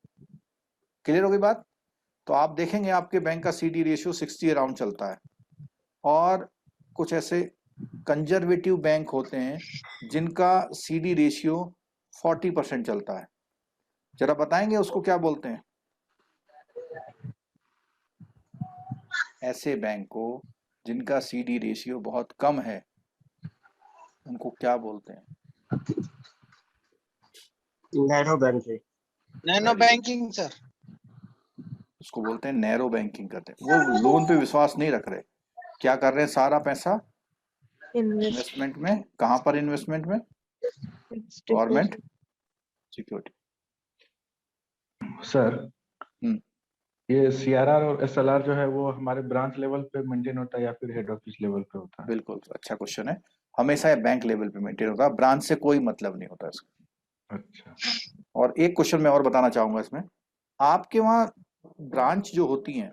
क्लियर होगी बात? तो आप देखेंगे आपके बैंक का सीडी रेशियो 60 अराउंड चलता है, और कुछ ऐसे कंजर्वेटिव बैंक होते हैं जिनका सीडी रेशियो 40% चलता है। जरा बताएंगे उसको क्या बोलते हैं? ऐसे बैंक को जिनका सीडी रेशियो बहुत कम है उनको क्या बोलते हैं? Nano banking. Nano banking sir. उसको बोलते हैं नैरो बैंकिंग करते हैं। वो लोन पे विश्वास नहीं रख रहे, क्या कर रहे हैं? सारा पैसा इन्वेस्टमेंट में। कहां पर इन्वेस्टमेंट में? Government security. सर ये सीआरआर और एसएलआर जो है वो हमारे ब्रांच लेवल पे मेंटेन होता है या फिर हेड ऑफिस लेवल पे होता है? बिल्कुल, अच्छा क्वेश्चन है। हमेशा बैंक लेवल पे मेंटेन होता है, ब्रांच से कोई मतलब नहीं होता इसका। अच्छा। और एक क्वेश्चन मैं और बताना चाहूंगा इसमें, आपके वहां ब्रांच जो होती हैं,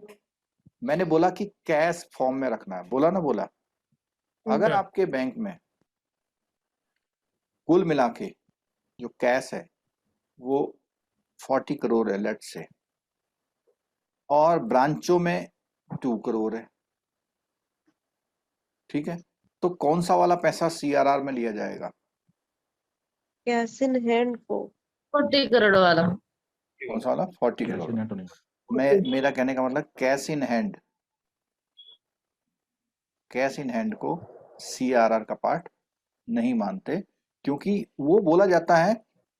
मैंने बोला कि कैश फॉर्म में रखना है, बोला ना बोला? अगर आपके बैंक में कुल मिला के जो कैश है वो 40 करोड़ है लेट से, और ब्रांचों में 2 करोड़ है, ठीक है, तो कौन सा वाला पैसा सीआरआर में लिया जाएगा? कैश इन हैंड को 40 करोड़ वाला। कौन सा वाला? 40 करोड़। मेरा कहने का मतलब cash in hand, cash in hand को सीआरआर का पार्ट नहीं मानते, क्योंकि वो बोला जाता है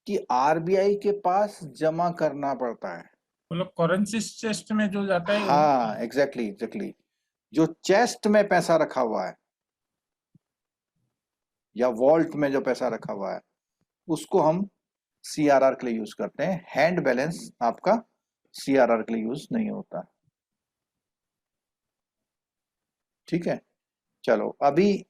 कि आरबीआई के पास जमा करना पड़ता है। मतलब करेंसी चेस्ट में जो जाता है। हाँ, एग्जैक्टली जो चेस्ट में पैसा रखा हुआ है या वॉल्ट में जो पैसा रखा हुआ है उसको हम CRR के लिए यूज करते हैं। हैंड बैलेंस आपका CRR के लिए यूज नहीं होता। ठीक है, चलो अभी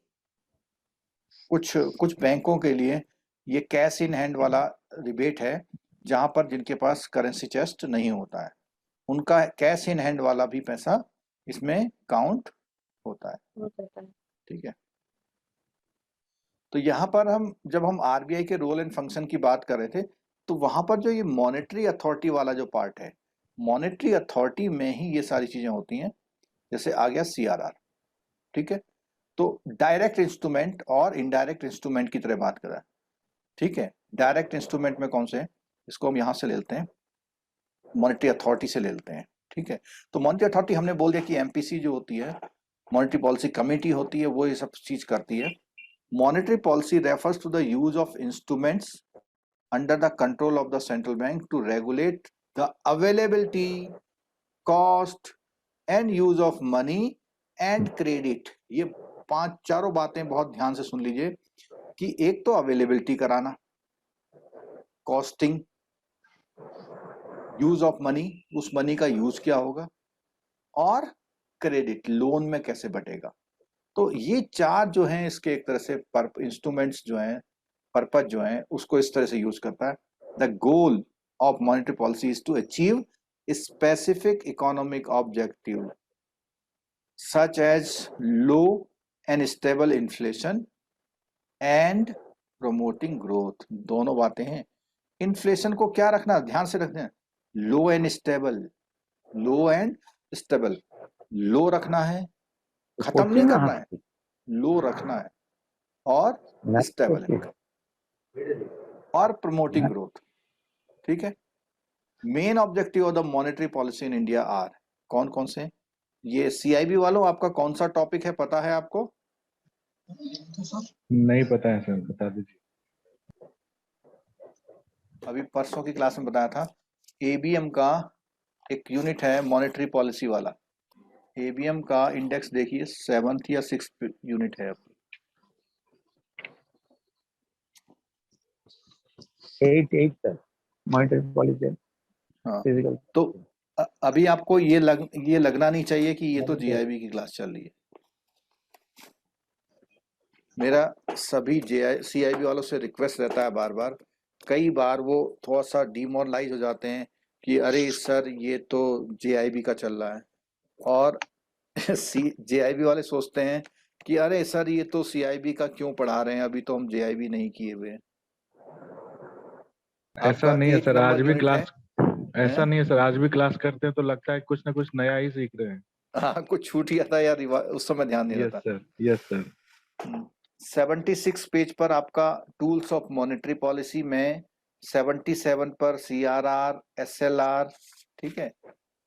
कुछ बैंकों के लिए ये कैश इन हैंड वाला रिबेट है, जहां पर जिनके पास करेंसी चेस्ट नहीं होता है उनका कैश इन हैंड वाला भी पैसा इसमें काउंट होता है। ठीक है, तो यहाँ पर जब हम RBI के रोल एंड फंक्शन की बात कर रहे थे तो वहां पर जो ये मॉनेटरी अथॉरिटी वाला जो पार्ट है, मॉनेटरी अथॉरिटी में ही ये सारी चीजें होती हैं। जैसे आ गया CRR, ठीक है, तो डायरेक्ट इंस्ट्रूमेंट और इनडायरेक्ट इंस्ट्रूमेंट की तरह बात कर रहा है। ठीक है, डायरेक्ट इंस्ट्रूमेंट में कौन से हैं, इसको हम यहाँ से ले लेते हैं, मॉनेटरी अथॉरिटी से ले लेते हैं। ठीक है, तो मॉनेटरी अथॉरिटी हमने बोल दिया कि MPC जो होती है, मॉनेटरी पॉलिसी कमेटी होती है, वो ये सब चीज करती है। Monetary policy refers to the use of instruments under the control of the central bank to regulate the availability, cost and use of money and credit. ये चारों बातें बहुत ध्यान से सुन लीजिए कि एक तो अवेलेबिलिटी कराना, कॉस्टिंग, यूज ऑफ मनी, उस मनी का यूज क्या होगा, और क्रेडिट, लोन में कैसे बटेगा। तो ये चार जो हैं इसके एक तरह से इंस्ट्रूमेंट्स जो हैं, पर्पज जो हैं, उसको इस तरह से यूज करता है। The goal of monetary policy is to achieve specific economic objective such as low and stable inflation and promoting growth. दोनों बातें हैं। इन्फ्लेशन को क्या रखना, ध्यान से रखना है, low and stable, low and stable, low रखना है, खत्म नहीं करना है, लो रखना है, और स्टेबल और प्रमोटिंग ग्रोथ। ठीक है, main objective of the monetary policy in India are, कौन कौन से? ये CIB वालों, आपका कौन सा टॉपिक है, पता है आपको? नहीं पता है सर, बता दीजिए। अभी परसों की क्लास में बताया था, ABM का एक यूनिट है मॉनेटरी पॉलिसी वाला। ABM का इंडेक्स देखिए 7th या 6th यूनिट है। 8 सर, मॉनेटरी पॉलिसी। हाँ, तो अभी आपको ये लगना नहीं चाहिए कि ये तो GIB की क्लास चल रही है। मेरा सभी CIB वालों से रिक्वेस्ट रहता है बार बार, कई बार वो थोड़ा सा डिमोरलाइज हो जाते हैं कि अरे सर ये तो JIB का चल रहा है, और JIB वाले सोचते हैं कि अरे सर ये तो CIB का क्यों पढ़ा रहे हैं, अभी तो हम JIB नहीं किए हुए। ऐसा नहीं है सर, आज भी क्लास, ऐसा नहीं है सर, आज भी क्लास करते हैं तो लगता है कुछ ना कुछ नया ही सीख रहे हैं। हाँ, कुछ छूट गया था यार, उस समय ध्यान नहीं रहता। Yes sir. 76 पेज पर आपका टूल्स ऑफ मॉनेटरी पॉलिसी में 77 पर CRR, SLR, ठीक है,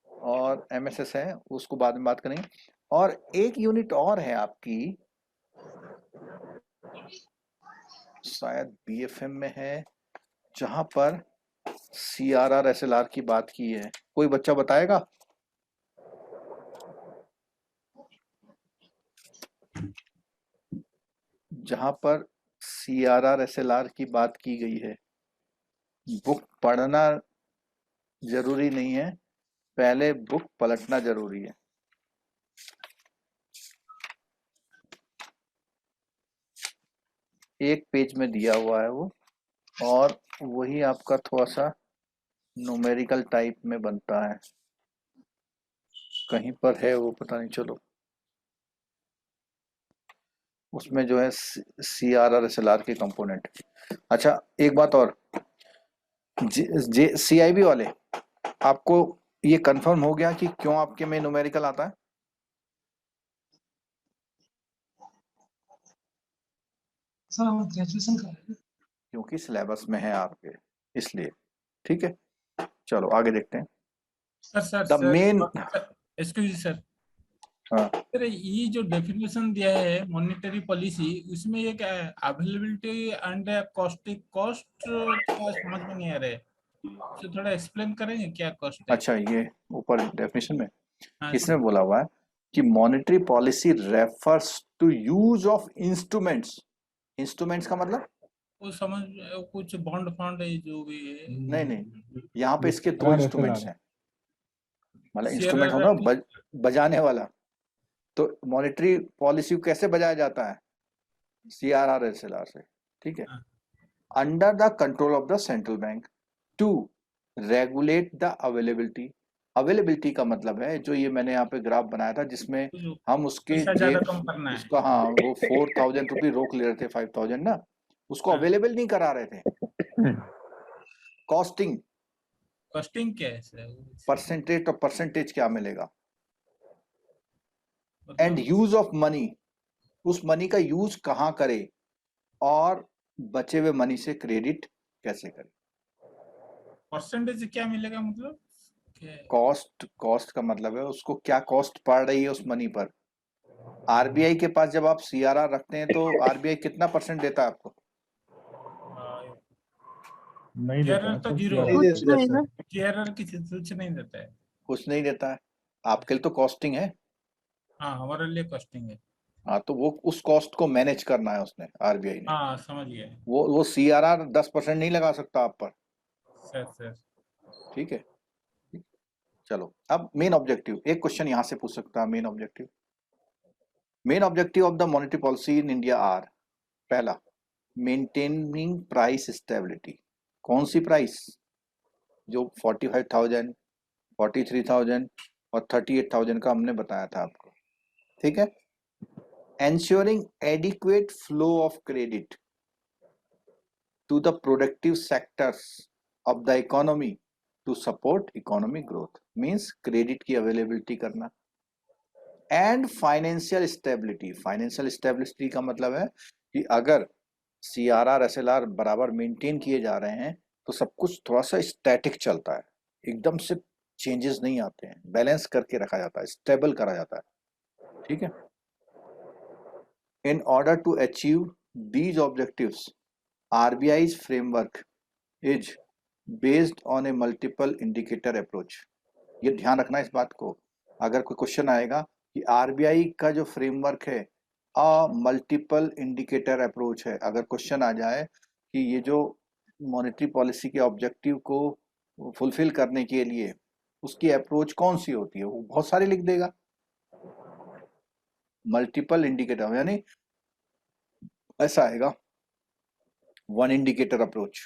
और MSS है, उसको बाद में बात करेंगे। और एक यूनिट और है आपकी, शायद BFM में है, जहां पर CRR, SLR की बात की है। कोई बच्चा बताएगा? जहां पर CRR, SLR की बात की गई है। बुक पढ़ना जरूरी नहीं है, पहले बुक पलटना जरूरी है। एक पेज में दिया हुआ है वो, और वही आपका थोड़ा सा न्यूमेरिकल टाइप में बनता है, कहीं पर है वो, पता नहीं, चलो उसमें जो है CRR, SLR के कंपोनेंट। अच्छा, एक बात और, CIB वाले, आपको ये कंफर्म हो गया कि क्यों आपके में न्यूमेरिकल आता है? सर हम ग्रेजुएशन कर रहे हैं। क्योंकि सिलेबस में है आपके, इसलिए। ठीक है, चलो आगे देखते हैं। सर मेन, एक्सक्यूज सर, हाँ, सर ये जो डेफिनेशन दिया है मॉनेटरी पॉलिसी, उसमें एक अवेलेबिलिटी एंड कॉस्ट समझ में नहीं आ रहा है, तो थोड़ा एक्सप्लेन करेंगे क्या कॉस्ट है? अच्छा, ये ऊपर डेफिनेशन में हाँ, इसमें बोला हुआ है कि monetary policy refers to use of instruments instruments का मतलब वो समझ कुछ बॉन्ड फंड है जो भी है। नहीं, यहाँ पे इसके दो CRR, इंस्ट्रूमेंट्स SLR। हैं, मतलब इंस्ट्रूमेंट होना बजाने वाला। तो मॉनेटरी पॉलिसी को कैसे बजाया जाता है? CRR SLR से, ठीक है। Under the control of the central bank to regulate the availability. Availability का मतलब है जो ये मैंने यहाँ पे ग्राफ बनाया था जिसमें हम उसके पैसा ज्यादा कम करना है। उसका हाँ वो 4,000 रुपये रोक ले रहे थे, 5,000 ना, उसको हाँ। अवेलेबल नहीं करा रहे थे। कॉस्टिंग कॉस्टिंग क्या है सर? परसेंटेज, तो परसेंटेज क्या मिलेगा? मतलब एंड यूज ऑफ मनी, उस मनी का यूज कहाँ करे और बचे हुए मनी से क्रेडिट कैसे करे। परसेंटेज क्या मिलेगा मतलब कॉस्ट का मतलब है उसको क्या कॉस्ट पड़ रही है उस मनी पर। आरबीआई के पास जब आप CRR रखते हैं तो आरबीआई कितना परसेंट देता है आपको? नहीं देता CRR है, तो तो जीरो, CRR कुछ नहीं ना। CRR कुछ नहीं देता है। कुछ नहीं देता है, आपके लिए तो कॉस्टिंग है। हाँ हमारे लिए कॉस्टिंग है। हाँ तो वो उस कॉस्ट को मैनेज करना है उसने, आरबीआई ने। हाँ समझ गया वो CRR 10% नहीं लगा सकता आप पर, सर। ठीक है। चलो अब मेन ऑब्जेक्टिव, एक क्वेश्चन यहां से पूछ सकता है। Main objective of the monetary policy in India are, पहला मेंटेनिंग प्राइस स्टेबिलिटी। कौन सी प्राइस? जो 45,000, 43,000 और 38,000 का हमने बताया था आपको, ठीक है। Ensuring adequate flow of credit to the productive sectors of the economy to support economic growth, means credit की अवेलेबिलिटी करना। एंड फाइनेंशियल स्टेबिलिटी का मतलब है कि अगर CRR SLR बराबर मेंटेन किए जा रहे हैं तो सब कुछ थोड़ा सा स्टैटिक चलता है, एकदम से चेंजेस नहीं आते हैं, बैलेंस करके रखा जाता है, स्टेबल करा जाता है, ठीक है। In order to achieve these objectives RBI's framework is based on a multiple indicator approach. ये ध्यान रखना इस बात को, अगर कोई क्वेश्चन आएगा कि RBI का जो फ्रेमवर्क है मल्टीपल इंडिकेटर अप्रोच है, अगर क्वेश्चन आ जाए कि ये जो मॉनेटरी पॉलिसी के ऑब्जेक्टिव को फुलफिल करने के लिए उसकी अप्रोच कौन सी होती है, वो बहुत सारे लिख देगा। मल्टीपल इंडिकेटर यानी ऐसा आएगा, 1 indicator approach,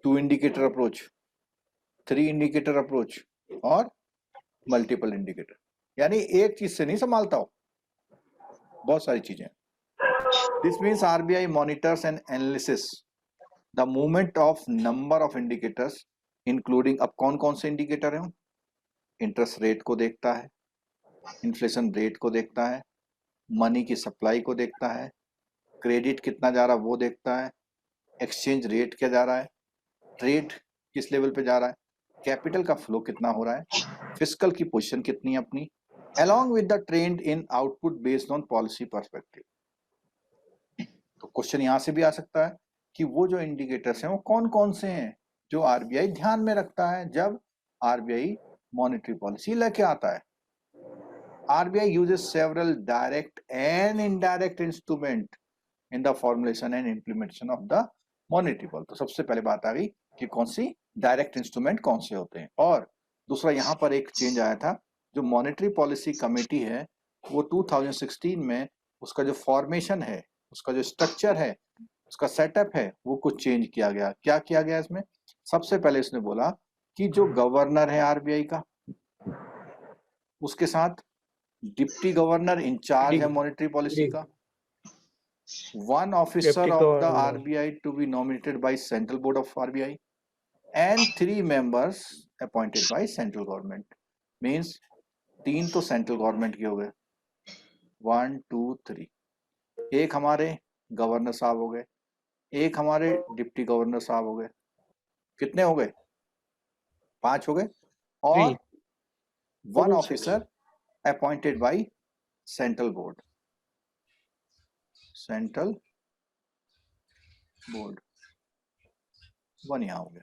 2 indicator approach, 3 indicator approach और मल्टीपल इंडिकेटर, यानी एक चीज से नहीं संभालता हो, बहुत सारी चीजें। This means RBI monitors and analysis the movement of number of indicators including, अब कौन कौन से इंडिकेटर हैं? इंटरेस्ट रेट को देखता है, इन्फ्लेशन रेट को देखता है, मनी की सप्लाई को देखता है, क्रेडिट कितना जा रहा है वो देखता है, एक्सचेंज रेट क्या जा रहा है, ट्रेड किस लेवल पे जा रहा है, कैपिटल का फ्लो कितना हो रहा है, फिस्कल की पोजीशन कितनी है अपनी, along with the trend in output based on policy perspective। तो क्वेश्चन यहां से भी आ सकता है कि वो जो इंडिकेटर्स हैं वो कौन कौन से हैं जो RBI ध्यान में रखता है जब RBI मॉनेटरी पॉलिसी लेके आता है। RBI uses several direct and indirect instrument in the formulation and implementation of the monetary policy। तो सबसे पहले बात आ गई कि कौन सी डायरेक्ट इंस्ट्रूमेंट कौन से होते हैं, और दूसरा यहाँ पर एक चेंज आया था, जो मॉनेटरी पॉलिसी कमेटी है वो 2016 में उसका जो फॉर्मेशन है, उसका जो स्ट्रक्चर है, उसका सेटअप है, वो कुछ चेंज किया गया। क्या किया गया इसमें? सबसे पहले इसने बोला कि जो गवर्नर है RBI का, उसके साथ डिप्टी गवर्नर इंचार्ज है मॉनेटरी पॉलिसी का, 1 officer of the RBI to be nominated by central board of RBI and 3 members appointed by central government. Means 3 तो सेंट्रल गवर्नमेंट के हो गए, 1 2 3, एक हमारे गवर्नर साहब हो गए, एक हमारे डिप्टी गवर्नर साहब हो गए, कितने हो गए? 5 हो गए, और 1 officer appointed by central board, central board 1 यहाँ हो गया,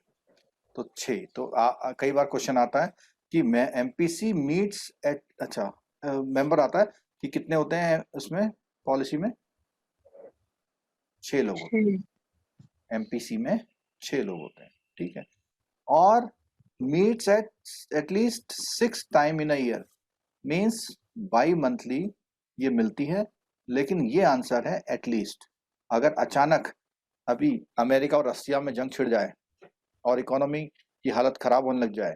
तो 6। तो कई बार क्वेश्चन आता है कि मैं MPC मीट्स एट, अच्छा मेंबर आता है कि कितने होते हैं उसमें पॉलिसी में, 6 लोग होते हैं, एमपीसी में 6 लोग होते हैं, ठीक है। और meets at least 6 time in a year, means by monthly ये मिलती है, लेकिन ये आंसर है एटलीस्ट। अगर अचानक अभी अमेरिका और रसिया में जंग छिड़ जाए और इकोनॉमी की हालत खराब होने लग जाए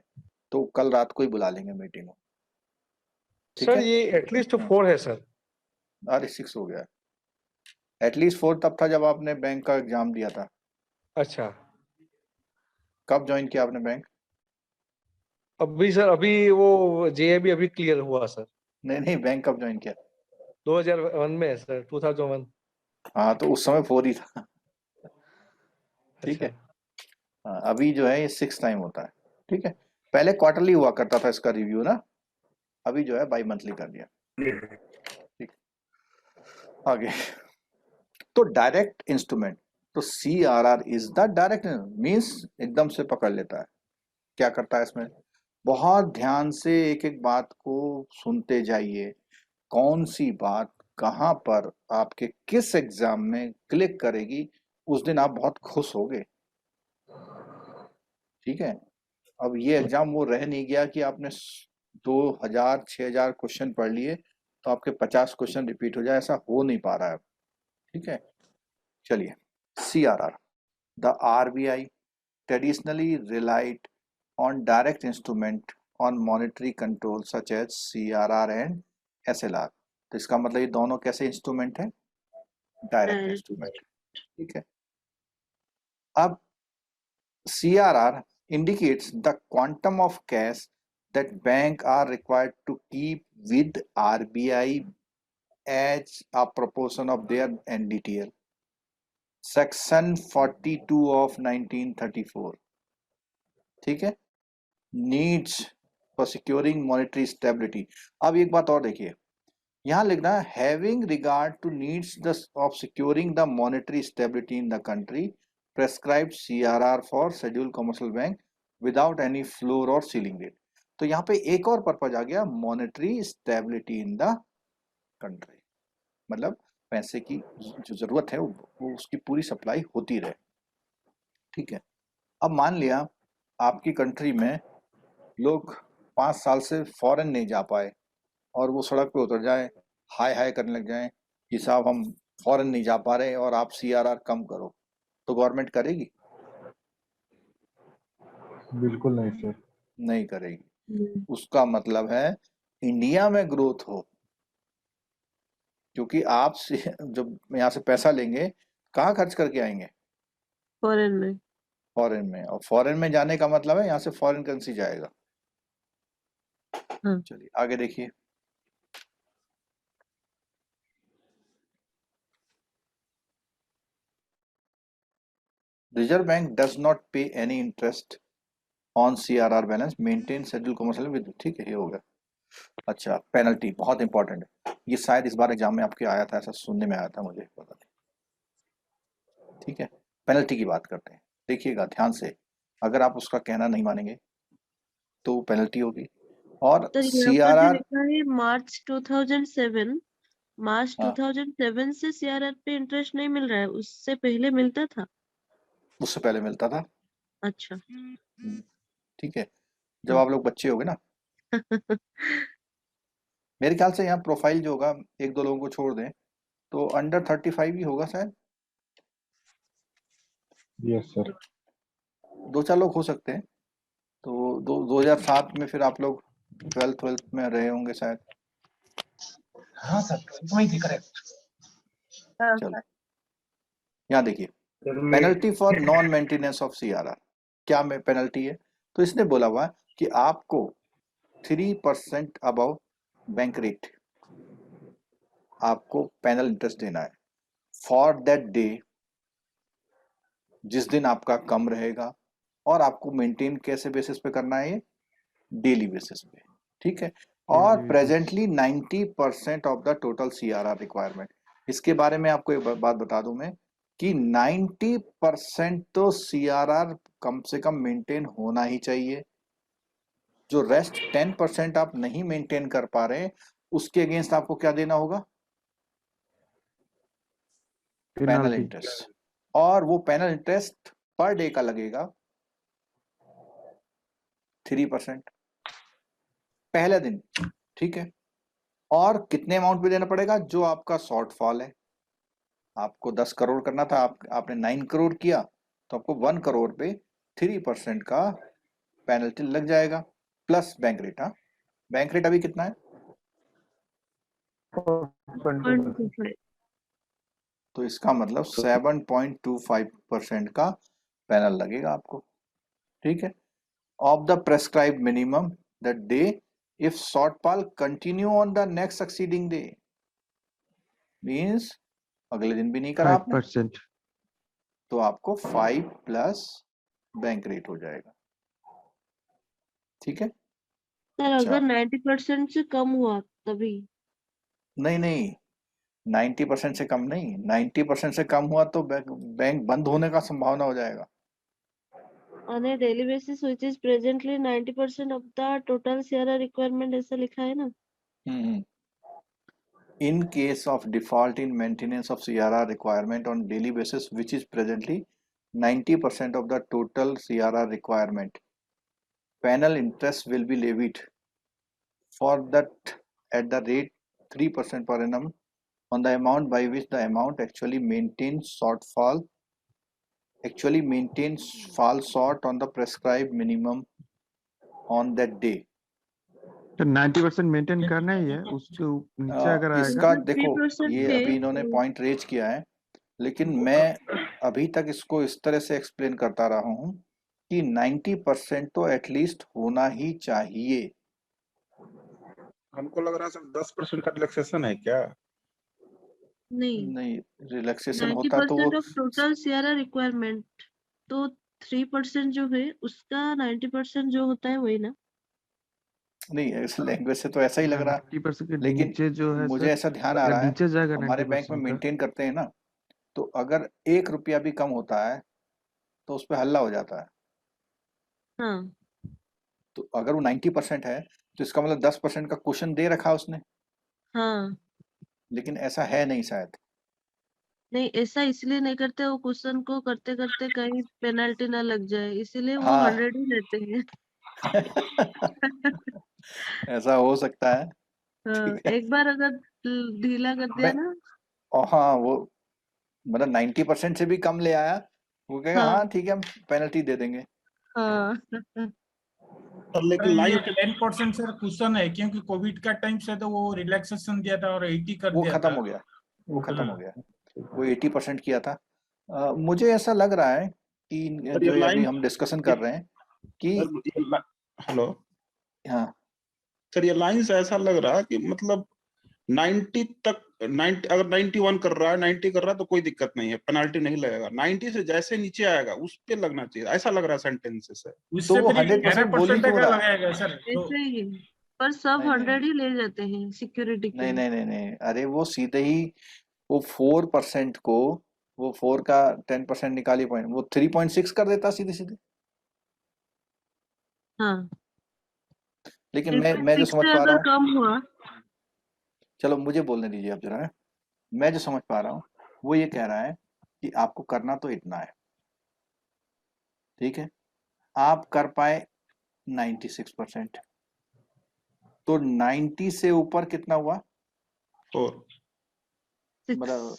तो कल रात को ही बुला लेंगे मीटिंग, ठीक सर है। ये एटलीस्ट 4 है सर। अरे 6 हो गया, एटलीस्ट 4 तब था जब आपने बैंक का एग्जाम दिया था। अच्छा, कब ज्वाइन किया आपने बैंक? अभी सर अभी वो जेएबी अभी क्लियर हुआ सर, नहीं नहीं, बैंक कब ज्वाइन किया? 2001 में है सर, 2001। हाँ तो उस समय 4 ही था, ठीक है। अच्छा, हाँ, अभी जो है ये 6 टाइम होता है, ठीक है। पहले क्वार्टरली हुआ करता था इसका रिव्यू ना, अभी जो है बाई मंथली कर दिया, ठीक। आगे तो डायरेक्ट इंस्ट्रूमेंट, तो CRR is the direct, means एकदम से पकड़ लेता है। क्या करता है इसमें? बहुत ध्यान से एक एक बात को सुनते जाइए, कौन सी बात कहाँ पर आपके किस एग्जाम में क्लिक करेगी, उस दिन आप बहुत खुश होगे, ठीक है। अब ये एग्जाम वो रह नहीं गया कि आपने 2000 6000 क्वेश्चन पढ़ लिए तो आपके 50 क्वेश्चन रिपीट हो जाए, ऐसा हो नहीं पा रहा है, ठीक है। चलिए, CRR, the RBI traditionally relied on direct instrument on monetary control such as CRR and SLR। तो इसका मतलब ये दोनों कैसे इंस्ट्रूमेंट है? डायरेक्ट Direct इंस्ट्रूमेंट, ठीक है। अब CRR indicates the quantum of cash that bank are required to keep with RBI as a proportion of their NDTL, section 42 of 1934, ठीक है। Needs for securing monetary stability. अब एक बात और देखिए, यहां लिखना है having regard to needs of securing the monetary stability in the country prescribed CRR for scheduled commercial bank without any floor or ceiling rate. तो यहाँ पे एक और पर्पज आ गया, monetary stability in the country, मतलब पैसे की जो जरूरत है वो उसकी पूरी सप्लाई होती रहे, ठीक है। अब मान लिया आपकी कंट्री में लोग 5 साल से फॉरेन नहीं जा पाए और वो सड़क पे उतर जाए, हाय हाय करने लग जाए कि साहब हम फॉरेन नहीं जा पा रहे और आप CRR कम करो, तो गवर्नमेंट करेगी? बिल्कुल नहीं सर। नहीं करेगी। उसका मतलब है इंडिया में ग्रोथ हो, क्योंकि आप जब यहाँ से पैसा लेंगे कहाँ खर्च करके आएंगे? फॉरेन में। फॉरेन में, और फॉरेन में जाने का मतलब है यहाँ से फॉरेन करेंसी जाएगा। हाँ। चलिए आगे देखिए, रिजर्व बैंक डज नॉट पे any interest on CRR balance maintain schedule commercial with, ठीक है, ये हो गया। अच्छा, पेनल्टी बहुत इंपॉर्टेंट है, ये शायद इस बार एग्जाम में आपके आया था, ऐसा सुनने में आया था, मुझे पता नहीं, ठीक है। पेनल्टी की बात करते हैं, देखिएगा ध्यान से, अगर आप उसका कहना नहीं मानेंगे तो पेनल्टी होगी। और तो यहाँ पर जो CRR, लिखा है मार्च 2007 से CRR पे इंटरेस्ट नहीं मिल रहा है, उससे पहले मिलता था। उससे पहले मिलता था, अच्छा। ठीक है। जब आप लोग बच्चे होगे ना, मेरे ख्याल से यहाँ प्रोफाइल जो होगा 1-2 लोगों को छोड़ दें तो अंडर 35 ही होगा शायद, यस सर। 2-4 लोग हो सकते हैं। तो 2007 में फिर आप लोग 12th में रहे होंगे शायद। हाँ सर, वही थी करेक्ट। चलो यहाँ देखिए, penalty for non maintenance of CRR, क्या में पेनल्टी है? तो इसने बोला हुआ कि आपको 3% अबव बैंक रेट आपको पेनल इंटरेस्ट देना है फॉर दैट डे, जिस दिन आपका कम रहेगा, और आपको मेंटेन कैसे बेसिस पे करना है? ये डेली बेसिस पे, ठीक है। और presently 90% of the total CRR requirement. इसके बारे में आपको एक बात बता दूं मैं कि 90% तो CRR कम से कम मेंटेन होना ही चाहिए। जो रेस्ट 10% आप नहीं मेंटेन कर पा रहे, उसके अगेंस्ट आपको क्या देना होगा? Panel Penalty. इंटरेस्ट, और वो पैनल इंटरेस्ट पर डे का लगेगा 3% पहले दिन, ठीक है। और कितने अमाउंट पे देना पड़ेगा? जो आपका शॉर्टफॉल है, आपको 10 करोड़ करना था, आपने 9 करोड़ किया, तो आपको 1 करोड़ पे 3% का पेनल्टी लग जाएगा, प्लस बैंक रेट। हाँ, बैंक रेट अभी कितना है? 4.2%. तो इसका मतलब 7.25% का पैनल लगेगा आपको, ठीक है। Of the prescribe minimum that day if shortfall continue on the next succeeding day, means अगले दिन भी नहीं करा आपने, 5%. तो आपको 5 प्लस बैंक रेट हो जाएगा, ठीक है। सर अगर 90% से कम हुआ तभी? नहीं, 90% से कम नहीं, 90% से कम हुआ तो बैंक बंद होने का संभावना हो जाएगा। On a daily basis which is presently 90% of the total CRR requirement, ऐसा लिखा है ना? In case of default in maintenance of CRR requirement on daily basis which is presently 90% of the total CRR requirement, penal interest will be levied for that at the rate 3% per annum on the amount by which the amount actually maintains fall short on the prescribed minimum on that day. तो 90% maintain करना ही है, उसके नीचे अगर आएगा इसका अगर देखो, 3% ये थे अभी इन्होंने तो पॉइंट रेज किया है, लेकिन मैं अभी तक इसको इस तरह से एक्सप्लेन करता रहा हूँ कि 90% तो एटलीस्ट होना ही चाहिए। हमको लग रहा है सर 10% का रिलैक्सेशन है क्या? नहीं, रिलैक्सेशन होता तो 90% ऑफ टोटल CRR रिक्वायरमेंट, तो 3% जो है उसका 90% जो होता है वही ना? नहीं, इस लैंग्वेज से तो ऐसा ही लग रहा है, 90% के लेकिन नीचे जो है मुझे सर, ऐसा ध्यान आ अगर रहा है, नीचे जाएगा हमारे बैंक में 90% का, मेंटेन करते हैं ना, तो अगर 1 रुपया भी कम होता है तो उस पर हल्ला हो जाता है। हाँ तो अगर वो 90% है तो इसका मतलब 10% का क्वेश्चन दे रखा है उसने, हाँ, लेकिन ऐसा है नहीं शायद। नहीं ऐसा इसलिए नहीं करते, वो क्वेश्चन को करते करते कहीं पेनल्टी ना लग जाए, इसीलिए वो हाँ 100 ही लेते हैं। ऐसा हो सकता है, हाँ, ठीक है। एक बार अगर ढीला कर दिया मैं ना। और हाँ, वो मतलब 90% से भी कम ले आया, वो कहेगा हाँ हाँ ठीक है हम पेनल्टी दे देंगे। हाँ सर लेकिन ये लाइन 10% से क्वेश्चन है, क्योंकि कोविड का टाइम से तो वो रिलैक्सेशन दिया था और 80 कर वो दिया खत्म था। हो गया, वो खत्म हो गया, वो 80% किया था। मुझे ऐसा लग रहा है कि सर ये जो अभी लाइन हम डिस्कशन कर रहे हैं कि हेलो हाँ सर, ये लाइन से ऐसा लग रहा है कि मतलब 90 तक 90 अगर 91 कर रहा है, 90 कर रहा है तो कोई दिक्कत नहीं है, पेनल्टी नहीं लगेगा। 90 से जैसे नीचे आएगा उस पे लगना चाहिए, ऐसा लग रहा है सेंटेंस से। तो उससे वो फिर 100% बोल ही 11% क्यों का रहा है? लगाएगा सर। तो ऐसे ही, पर सब नहीं 100 नहीं ही ले जाते हैं सिक्योरिटी के नहीं लिए। नहीं नहीं नहीं, अरे वो सीधे ही वो 4% को, वो 4 का 10% निकाली पॉइंट, वो 3.6 कर देता सीधे सीधे। हाँ, लेकिन मैं जो 3.6 समझ से पा रहा अगर हूँ, कम हुआ। चलो मुझे बोलने दीजिए अब जरा। मैं जो समझ पा रहा हूँ वो ये कह रहा है कि आपको करना तो इतना है, ठीक है, आप कर पाए 96%, तो 90 से ऊपर कितना हुआ? 4 मतलब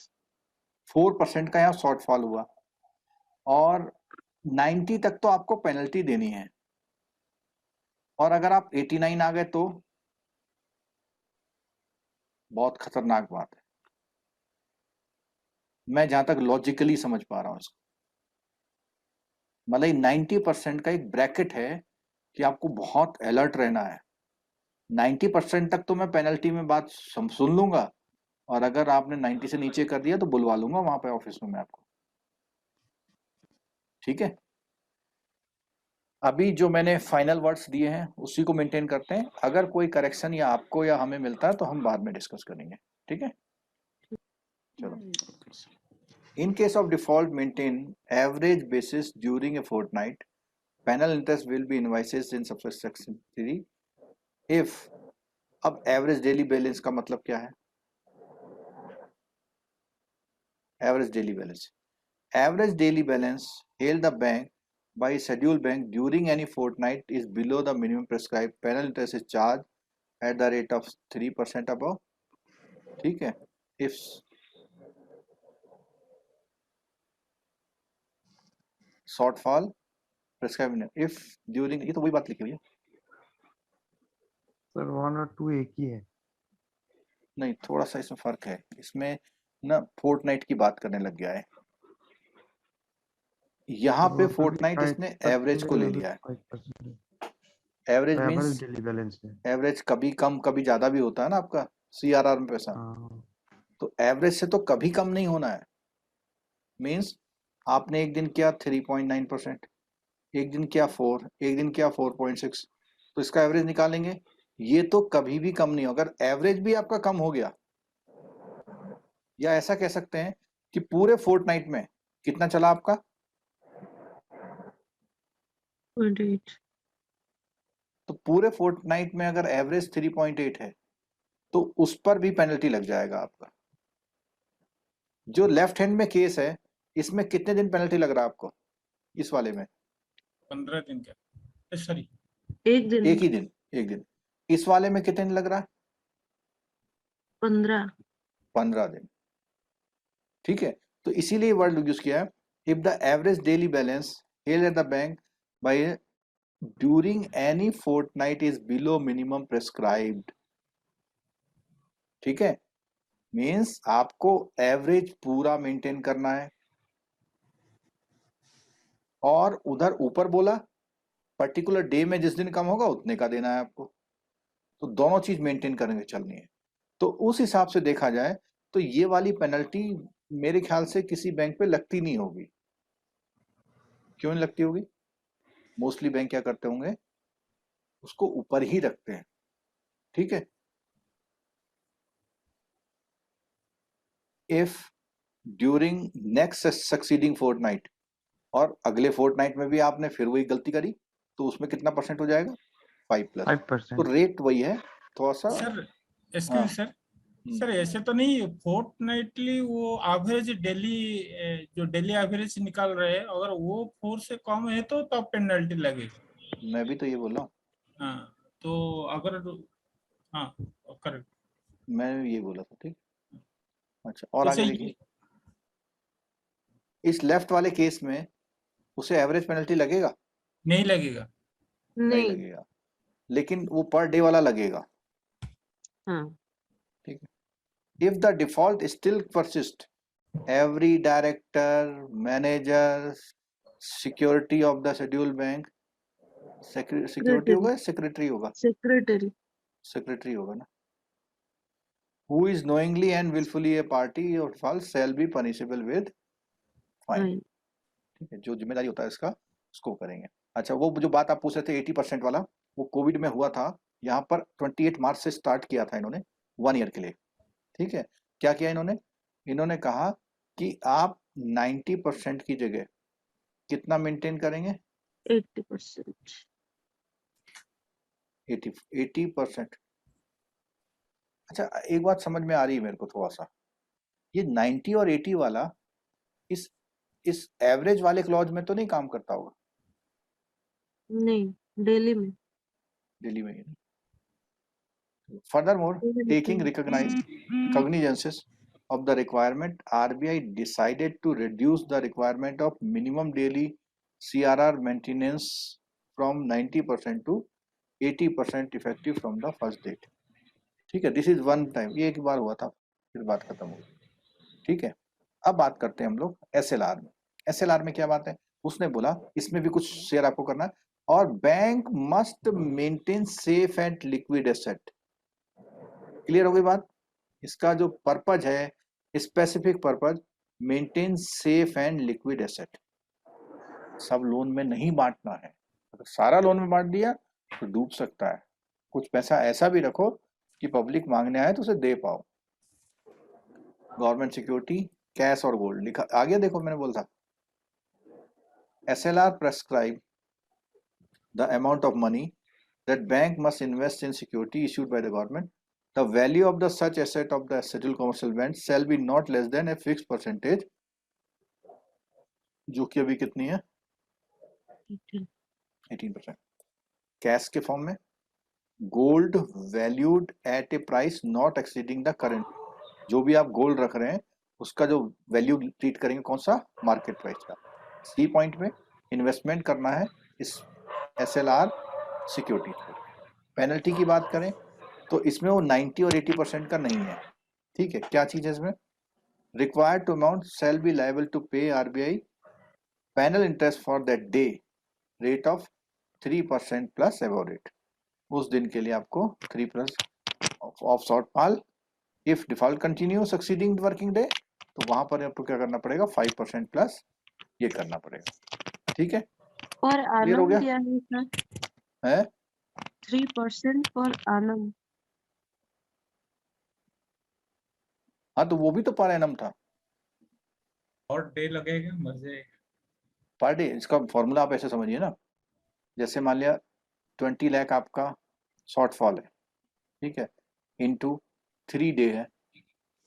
4% का यहाँ शॉर्टफॉल हुआ, और 90 तक तो आपको पेनल्टी देनी है, और अगर आप 89 आ गए तो बहुत खतरनाक बात है। मैं जहां तक लॉजिकली समझ पा रहा हूँ इसको, मतलब 90% का एक ब्रैकेट है कि आपको बहुत अलर्ट रहना है। 90% तक तो मैं पेनल्टी में बात सुन लूंगा, और अगर आपने 90 से नीचे कर दिया तो बुलवा लूंगा वहां पे ऑफिस में मैं आपको, ठीक है। अभी जो मैंने फाइनल वर्ड्स दिए हैं उसी को मेंटेन करते हैं, अगर कोई करेक्शन या आपको या हमें मिलता है तो हम बाद में डिस्कस करेंगे, ठीक है। चलो, in case of default maintain average basis during a fortnight, penal interest will be invoices in subsection 3 if, अब एवरेज डेली बैलेंस का मतलब क्या है? Average daily balance. Average daily balance held the bank by scheduled bank during any fortnight is below the minimum prescribed. Penal interest is charged at the rate of 3% above. ठीक है. If shortfall prescribed, if during, ये तो वही बात लिखी हुई है. Sir 1 और 2 एक ही है. नहीं, थोड़ा सा इसमें फर्क है. इसमें ना फोर्टनाइट की बात करने लग गया है. यहाँ पे फोर्टनाइट इसने एवरेज को ले लिया है. 5%. Average average means daily balance है. एवरेज कभी कम कभी ज्यादा भी होता है ना आपका सीआरआर में पैसा. हाँ. तो एवरेज से तो कभी कम नहीं होना है. मींस आपने एक दिन किया 3.9%, एक दिन किया 4, एक दिन किया 4.6, तो इसका एवरेज निकालेंगे. ये तो कभी भी कम नहीं होगा. अगर एवरेज भी आपका कम हो गया, या ऐसा कह सकते हैं कि पूरे फोर्टनाइट में कितना चला आपका, 0.8. तो पूरे फोर्टनाइट में अगर एवरेज 3.8 है तो उस पर भी पेनल्टी लग जाएगा आपका. जो लेफ्ट हैंड में केस है इसमें कितने दिन पेनल्टी लग रहा है आपको? इस वाले में 15 दिन का, सॉरी एक दिन. एक ही दिन, एक दिन. इस वाले में कितने दिन लग रहा है? 15 दिन. ठीक है, तो इसीलिए वर्ड यूज किया है. If the average daily balance held at the bank by during any fortnight is below minimum prescribed. ठीक है, मींस आपको एवरेज पूरा मेंटेन करना है, और उधर ऊपर बोला पर्टिकुलर डे में जिस दिन कम होगा उतने का देना है आपको. तो दोनों चीज मेंटेन करके चलनी है. तो उस हिसाब से देखा जाए तो ये वाली पेनल्टी मेरे ख्याल से किसी बैंक पे लगती नहीं होगी. क्यों नहीं लगती होगी? मोस्टली बैंक क्या करते होंगे, उसको ऊपर ही रखते हैं. ठीक है. If during next succeeding fortnight, और अगले फोर्टनाइट में भी आपने फिर वही गलती करी, तो उसमें कितना परसेंट हो जाएगा? 5+. 5%. तो रेट वही है, थोड़ा सा. सर. हाँ. Excuse sir. सर ऐसे तो नहीं, फोर्टनाइटली वो एवरेज डेली, जो डेली एवरेज निकाल रहे हैं, अगर वो 4 से कम है तो तब पेनल्टी लगेगी. मैं भी तो ये बोल रहा हूँ. हाँ, तो अगर, हाँ करेक्ट, मैं ये बोला था. ठीक. अच्छा, और आगे देखिए. इस लेफ्ट वाले केस में उसे एवरेज पेनल्टी लगेगा? नहीं लगेगा. नहीं लगेगा, लेकिन वो पर डे वाला लगेगा. हाँ. ठीक है. If the default still persist, every director, manager, security of the schedule bank, security होगा, सेक्रेटरी होगा, सेक्रेटरी होगा ना, who is knowingly and willfully a party of default shall be punishable with fine. ठीक है, जो जिम्मेदारी होता है इसका उसको करेंगे. अच्छा, वो जो बात आप पूछ रहे थे 80% वाला, वो कोविड में हुआ था. यहाँ पर 28 मार्च से स्टार्ट किया था इन्होंने 1 ईयर के लिए. ठीक है, क्या किया इन्होंने? इन्होंने कहा कि आप 90% की जगह कितना मेंटेन करेंगे? 80%. 80%. अच्छा, एक बात समझ में आ रही है मेरे को थोड़ा सा. ये 90 और 80 वाला इस एवरेज वाले क्लॉज में तो नहीं काम करता होगा? नहीं, डेली में. दिल्ली में. Furthermore, taking cognizance of the requirement, RBI decided to reduce the requirement of minimum daily CRR maintenance from 90% to 80% effective from the first date. ठीक है, दिस इज वन टाइम. ये एक बार हुआ था, फिर बात खत्म हो गई. ठीक है, अब बात करते हैं हम लोग SLR में. SLR में क्या बात है? उसने बोला इसमें भी कुछ शेयर आपको करना है, और bank must maintain safe and liquid asset. Clear हो गई बात? इसका जो पर्पज है, specific purpose, maintain safe and liquid asset. सब लोन में नहीं बांटना है. अगर सारा लोन में बांट दिया तो डूब सकता है. कुछ पैसा ऐसा भी रखो कि पब्लिक मांगने आए तो उसे दे पाओ. गवर्नमेंट सिक्योरिटी, कैश और गोल्ड लिखा आगे. देखो मैंने बोला था SLR prescribe the amount of money that bank must invest in security issued by the government. The value of the such asset of the scheduled commercial bank shall be not less than a fix percentage, जो कि अभी कितनी है 18%। Cash के form में gold valued at A price not exceeding the current, जो भी आप गोल्ड रख रहे हैं उसका जो वैल्यू ट्रीट करेंगे कौन सा, मार्केट प्राइस का। सी पॉइंट में इन्वेस्टमेंट करना है इस SLR सिक्योरिटी पर। पेनल्टी की बात करें तो इसमें वो 90 और 80% का नहीं है, ठीक है। क्या चीज है इसमें, required to amount shall be liable to pay RBI penal interest for that day rate of 3% plus above rate. उस दिन के लिए आपको 3 plus of shortfall, if default continue succeeding working day, तो वहां पर आपको क्या करना पड़ेगा 5% प्लस ये करना पड़ेगा, ठीक है। पर क्लियर हो annum गया क्या है सर? है? 3% पर annum। हाँ तो वो भी तो पर एनम था, और डे लगेगा, मर जाएगा। Per day. इसका फॉर्मूला आप ऐसे समझिए ना, जैसे मान लिया 20 लाख आपका शॉर्टफॉल है, ठीक है, इनटू 3 डे है,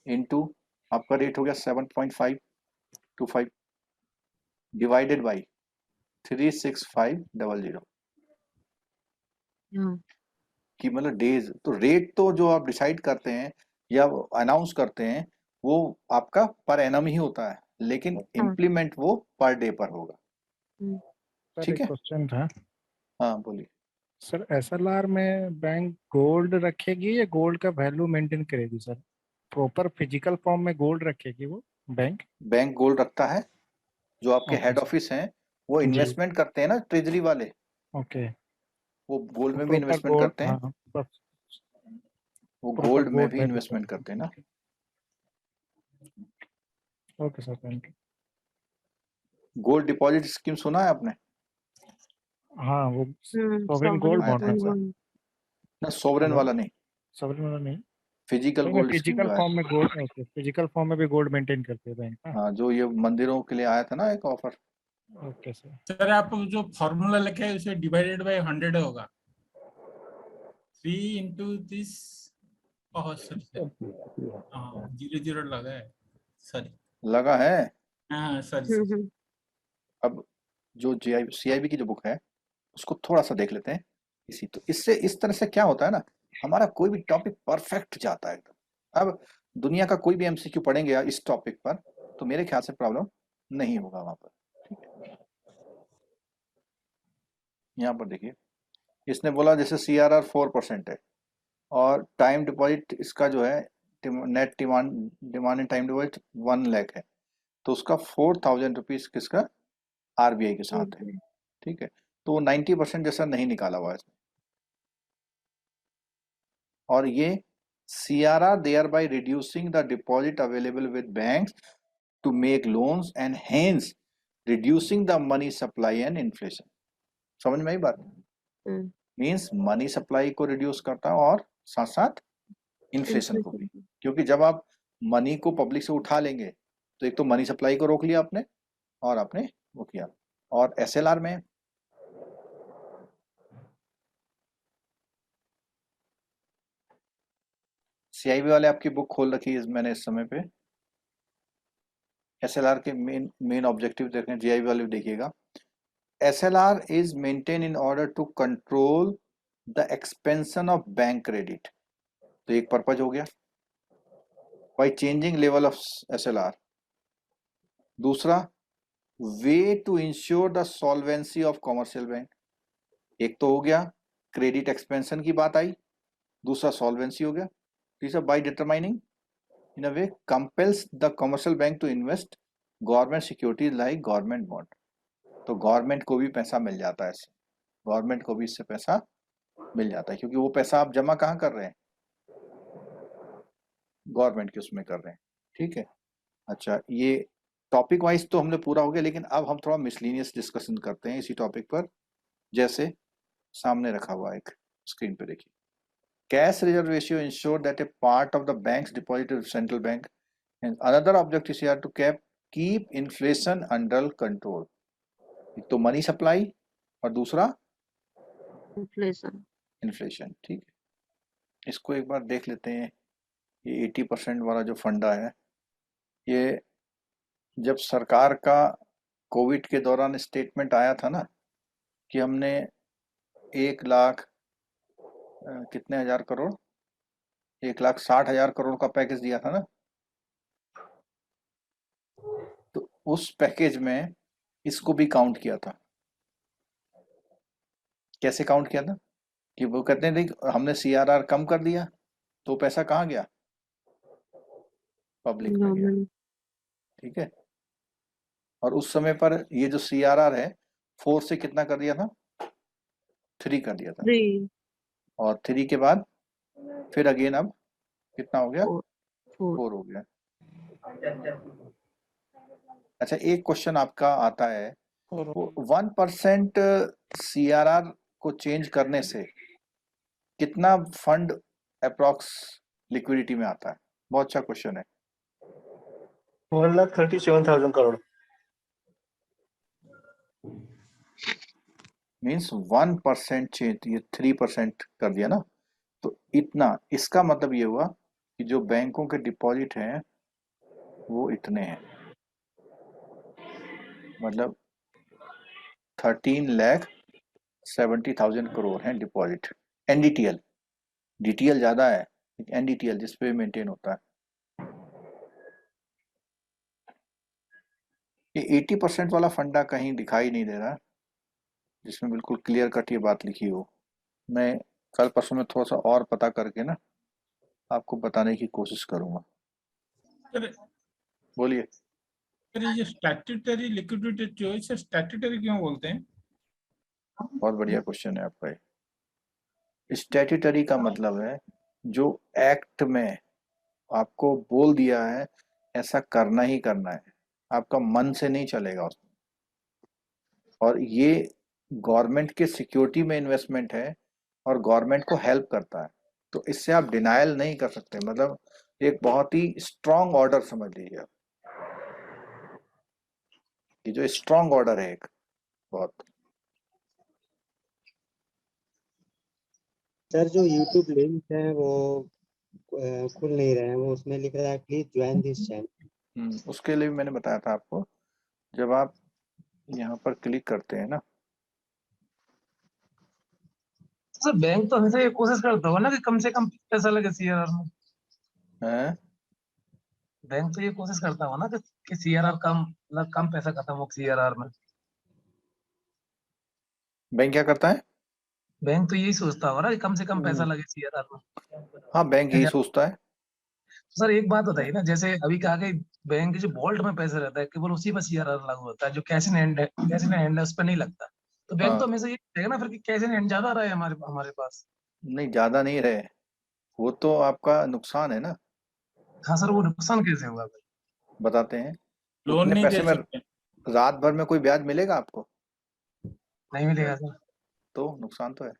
इनटू आपका रेट हो गया 7.525 डिवाइडेड बाई 36500 हाँ, कि मतलब डेज। तो रेट तो जो आप डिसाइड करते हैं या अनाउंस करते हैं वो आपका पर एनम ही होता है, लेकिन हाँ। इम्प्लीमेंट वो पर डे पर होगा, सर ठीक एक है। क्वेश्चन था हाँ बोलिए। सर, SLR में बैंक गोल्ड रखेगी या गोल्ड का वैल्यू मेंटेन करेगी सर? प्रॉपर फिजिकल फॉर्म में गोल्ड रखेगी वो बैंक? बैंक गोल्ड रखता है, जो आपके ओके हेड सर। ऑफिस हैं वो जी। इन्वेस्टमेंट करते हैं ना ट्रेजरी वाले, ओके। वो गोल्ड में भी प्रॉपर इन्वेस्टमेंट गोल्ड, करते हैं, हाँ, वो प्रॉपर गोल्ड में गोल्ड भी वैल्यू इन्वेस्टमेंट करते हैं ना। Okay sir, thank you. Gold deposit scheme सुना है आपने? हाँ, वो सॉवरेन sovereign गोल्ड आया बॉन्ड था है एक gold बार सर। bond। ना, सोवरेन हेलो, वाला नहीं, सॉवरेन वाला नहीं? फिजिकल नहीं, गोल्ड स्कीम फिजिकल जो है। फॉर्म में गोल्ड, ओके, फिजिकल फॉर्म में भी गोल्ड मेंटेन करते हैं बैंक ना? हाँ, जो ये मंदिरों के लिए आया था ना एक ऑफर। Okay sir. सर आप जो फॉर्मूला लिखे है उसे डिवाइडेड बाय 100 होगा, 3 into दिस। सॉरी, हाँ 0 लगा है, सॉरी। लगा है। हाँ सॉरी। अब जो CIB की जो बुक है उसको थोड़ा सा देख लेते हैं इसी, तो इससे इस तरह से क्या होता है ना, हमारा कोई भी टॉपिक परफेक्ट जाता है एकदम। अब दुनिया का कोई भी MCQ पढ़ेंगे या इस टॉपिक पर तो मेरे ख्याल से प्रॉब्लम नहीं होगा वहां पर, ठीक है। यहाँ पर देखिए, इसने बोला जैसे CRR 4% है और टाइम डिपॉजिट इसका जो है net demand in time deposit 1 lakh है, तो उसका 4000 रुपीज किसका RBI के साथ है, ठीक है। तो वो 90% जैसा नहीं निकाला हुआ है इसने, और ये CRR thereby reducing the deposit available with banks to make loans and hence reducing the money supply and inflation। समझ में आई बात? मीन्स मनी सप्लाई को रिड्यूस करता है और साथ साथ इन्फ्लेशन को भी, क्योंकि जब आप मनी को पब्लिक से उठा लेंगे तो एक तो मनी सप्लाई को रोक लिया आपने और आपने वो किया। और SLR में CIB वाले आपकी बुक खोल रखी है मैंने इस समय पे, SLR के मेन ऑब्जेक्टिव देखें, GIB वाले भी देखिएगा। SLR is maintained in order to control the expansion of bank credit, तो एक पर्पज हो गया by changing level of SLR। दूसरा, way to ensure the solvency of commercial bank, एक तो हो गया क्रेडिट एक्सपेंशन की बात आई, दूसरा सॉल्वेंसी हो गया, तीसरा by determining in a way compels the commercial bank to invest government securities like government bond। तो गवर्नमेंट को भी पैसा मिल जाता है इससे, गवर्नमेंट को भी इससे पैसा मिल जाता है, क्योंकि वो पैसा आप जमा कहाँ कर रहे हैं, गवर्नमेंट के उसमें कर रहे हैं, ठीक है। अच्छा, ये टॉपिक वाइज तो हमने पूरा हो गया, लेकिन अब हम थोड़ा मिसलिनियस डिस्कशन करते हैं इसी टॉपिक पर। जैसे सामने रखा हुआ एक स्क्रीन पे देखिए, cash reserve ratio ensure that a part of the banks deposited central bank and another objective is to keep inflation under control. एक तो मनी सप्लाई और दूसरा इन्फ्लेशन। इन्फ्लेशन, ठीक है। इसको एक बार देख लेते हैं। ये 80% वाला जो फंडा है, ये जब सरकार का कोविड के दौरान स्टेटमेंट आया था ना कि हमने 1 लाख कितने हजार करोड़, 1,60,000 करोड़ का पैकेज दिया था ना, तो उस पैकेज में इसको भी काउंट किया था। कैसे काउंट किया था कि वो कहते हैं देख हमने CRR कम कर दिया तो पैसा कहाँ गया, पब्लिक में गया, गवर्नमेंट ठीक है। और उस समय पर ये जो CRR है 4 से कितना कर दिया था, 3 कर दिया था, 3 और 3 के बाद फिर अगेन अब कितना हो गया, 4 4 हो गया। अच्छा, एक क्वेश्चन आपका आता है, वो 1% CRR को चेंज करने से कितना फंड अप्रॉक्स लिक्विडिटी में आता है? बहुत अच्छा क्वेश्चन है। 1,37,000 करोड़। मीन्स 1% चेंज, ये 3% कर दिया ना, तो इतना, इसका मतलब ये हुआ कि जो बैंकों के डिपॉजिट हैं वो इतने हैं, मतलब 13,70,000 करोड़ हैं डिपॉजिट। NDTL, DTL ज्यादा है, NDTL जिसपे मेंटेन होता है। ये 80% वाला फंडा कहीं दिखाई नहीं दे रहा जिसमें बिल्कुल क्लियर कट ये बात लिखी हो। मैं कल परसों में थोड़ा सा और पता करके ना आपको बताने की कोशिश करूंगा। सर बोलिए। सर, ये स्टैट्यूटरी लिक्विडिटी जो है, इसे स्टैट्यूटरी क्यों बोलते हैं? बहुत बढ़िया क्वेश्चन है आपका। स्टैट्यूटरी का मतलब है जो एक्ट में आपको बोल दिया है ऐसा करना ही करना है, आपका मन से नहीं चलेगा उसमें। और ये गवर्नमेंट के सिक्योरिटी में इन्वेस्टमेंट है और गवर्नमेंट को हेल्प करता है, तो इससे आप डिनायल नहीं कर सकते। मतलब एक बहुत ही स्ट्रांग ऑर्डर समझ लीजिए आप, ये जो स्ट्रांग ऑर्डर है एक बहुत। सर जो YouTube लिंक है वो खुल नहीं रहे हैं, वो उसमें लिख रहा है प्लीज ज्वाइन दिस चैनल। उसके लिए भी मैंने बताया था आपको, जब आप यहाँ पर क्लिक करते हैं ना, सर बैंक तो हमेशा ये कोशिश करता होगा ना कि कम से कम पैसा लगे CRR में। है बैंक तो ये कोशिश करता होगा ना कि CRR कम, मतलब कम पैसा खत्म हो CRR में। बैंक क्या करता है? बैंक तो यही सोचता होगा ना कि कम से कम पैसा लगे CRR में। हाँ, बैंक यही सोचता है। सर एक बात बताइए ना, जैसे अभी कहा कि बैंक के जो वॉल्ट में पैसा रहता है केवल उसी पर CRR लागू होता है, जो कैश इन हैंड है उस पर नहीं लगता। तो बैंक हाँ। तो हमेशा ये कहेगा ना फिर कि कैश इन हैंड ज्यादा रहे हमारे पास। नहीं, ज्यादा नहीं रहे, वो तो आपका नुकसान है ना। हाँ सर, वो नुकसान कैसे हुआ? बताते हैं। लोन उतने नहीं पैसे दे में सकते। रात भर में कोई ब्याज मिलेगा आपको? नहीं मिलेगा सर। तो नुकसान तो है।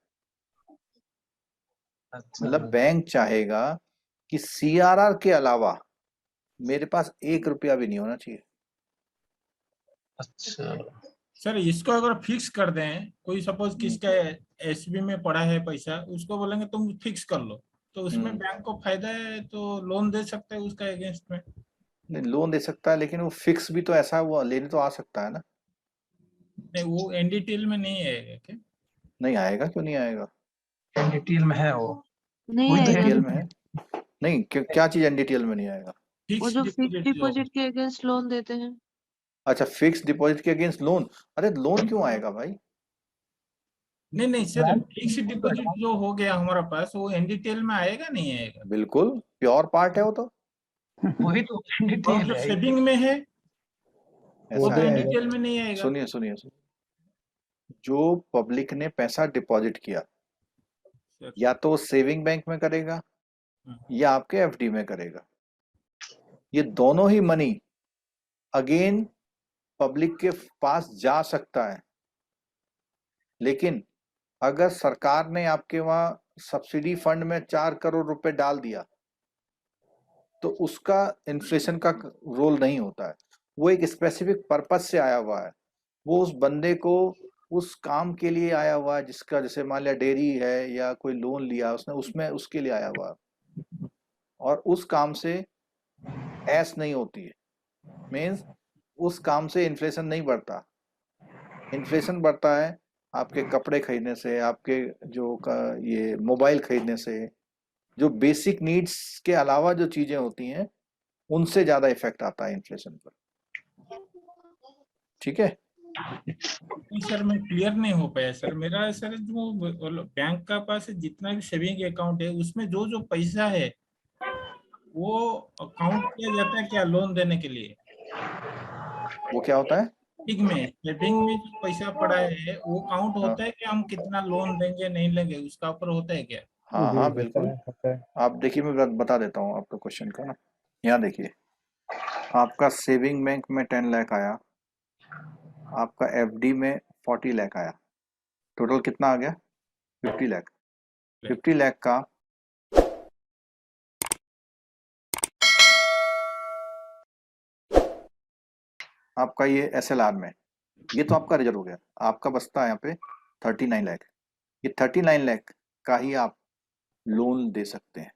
अच्छा। मतलब बैंक चाहेगा कि CRR के अलावा मेरे पास 1 रुपया भी नहीं होना चाहिए। अच्छा सर, इसको अगर फिक्स कर दें, कोई सपोज किसका SB में पड़ा है पैसा, उसको बोलेंगे तुम फिक्स कर लो, तो उसमें बैंक को फायदा है, तो लोन दे सकते हैं उसका अगेंस्ट में। नहीं, लोन दे सकता है, लेकिन वो फिक्स भी तो ऐसा वो लेने तो आ सकता है ना। नहीं, वो NDTL में नहीं आएगा क्या? नहीं आएगा, क्यों नहीं आएगा? NDTL में है वो। नहीं वही तो आएगा। NDTL में है। नहीं, क्या चीज NDTL में नहीं आएगा? वो फिक्स जो फिक्स डिपॉजिट जो डिपॉजिट के अगेंस्ट लोन देते हैं। अच्छा, फिक्स डिपॉजिट के अगेंस्ट लोन? अरे लोन क्यों आएगा भाई? नहीं सर, फिक्स डिपॉजिट जो हो गया हमारा पास, वो NDTL में आएगा नहीं आएगा? बिल्कुल प्योर पार्ट है वो तो। वही तो और NDTL जो है। सेविंग में है वो ऐसा तो है। NDTL में नहीं आएगा। सुनिए सुनिए, जो पब्लिक ने पैसा डिपॉजिट किया, सर, या तो सेविंग बैंक में करेगा या आपके FD में करेगा, ये दोनों ही मनी अगेन पब्लिक के पास जा सकता है। लेकिन अगर सरकार ने आपके वहां सब्सिडी फंड में 4 करोड़ रुपए डाल दिया तो उसका इन्फ्लेशन का रोल नहीं होता है, वो एक स्पेसिफिक पर्पस से आया हुआ है। वो उस बंदे को उस काम के लिए आया हुआ है जिसका, जैसे मान लिया डेयरी है या कोई लोन लिया उसने, उसमें उसके लिए आया हुआ है, और उस काम से ऐस नहीं होती है, मीन्स उस काम से इन्फ्लेशन नहीं बढ़ता। इन्फ्लेशन बढ़ता है आपके कपड़े खरीदने से, आपके ये मोबाइल खरीदने से, जो बेसिक नीड्स के अलावा जो चीजें होती हैं उनसे ज्यादा इफेक्ट आता है इन्फ्लेशन पर। ठीक है, नहीं सर, मैं क्लियर नहीं हो पाया सर। मेरा सर जो बैंक का पास जितना भी सेविंग अकाउंट है उसमें जो जो पैसा है वो काउंट किया जाता है क्या लोन देने के लिए? वो क्या होता है? सेविंग में जो पैसा पड़ा है वो काउंट हाँ होता है कि हम कितना लोन देंगे नहीं लेंगे, उसका ऊपर होता है क्या? हाँ जी हाँ होता बिल्कुल। है, होता है। आप देखिए, मैं बता देता हूँ आपका क्वेश्चन का ना। यहाँ देखिए, आपका सेविंग बैंक में 10 लाख आया, आपका एफडी में 40 लाख आया, टोटल कितना आ गया? 50 लाख। 50 लाख का आपका ये एसएलआर में, ये तो आपका रिजर्व हो गया, आपका बचता है यहाँ पे 39 लाख। ये 39 लाख का ही आप लोन दे सकते हैं।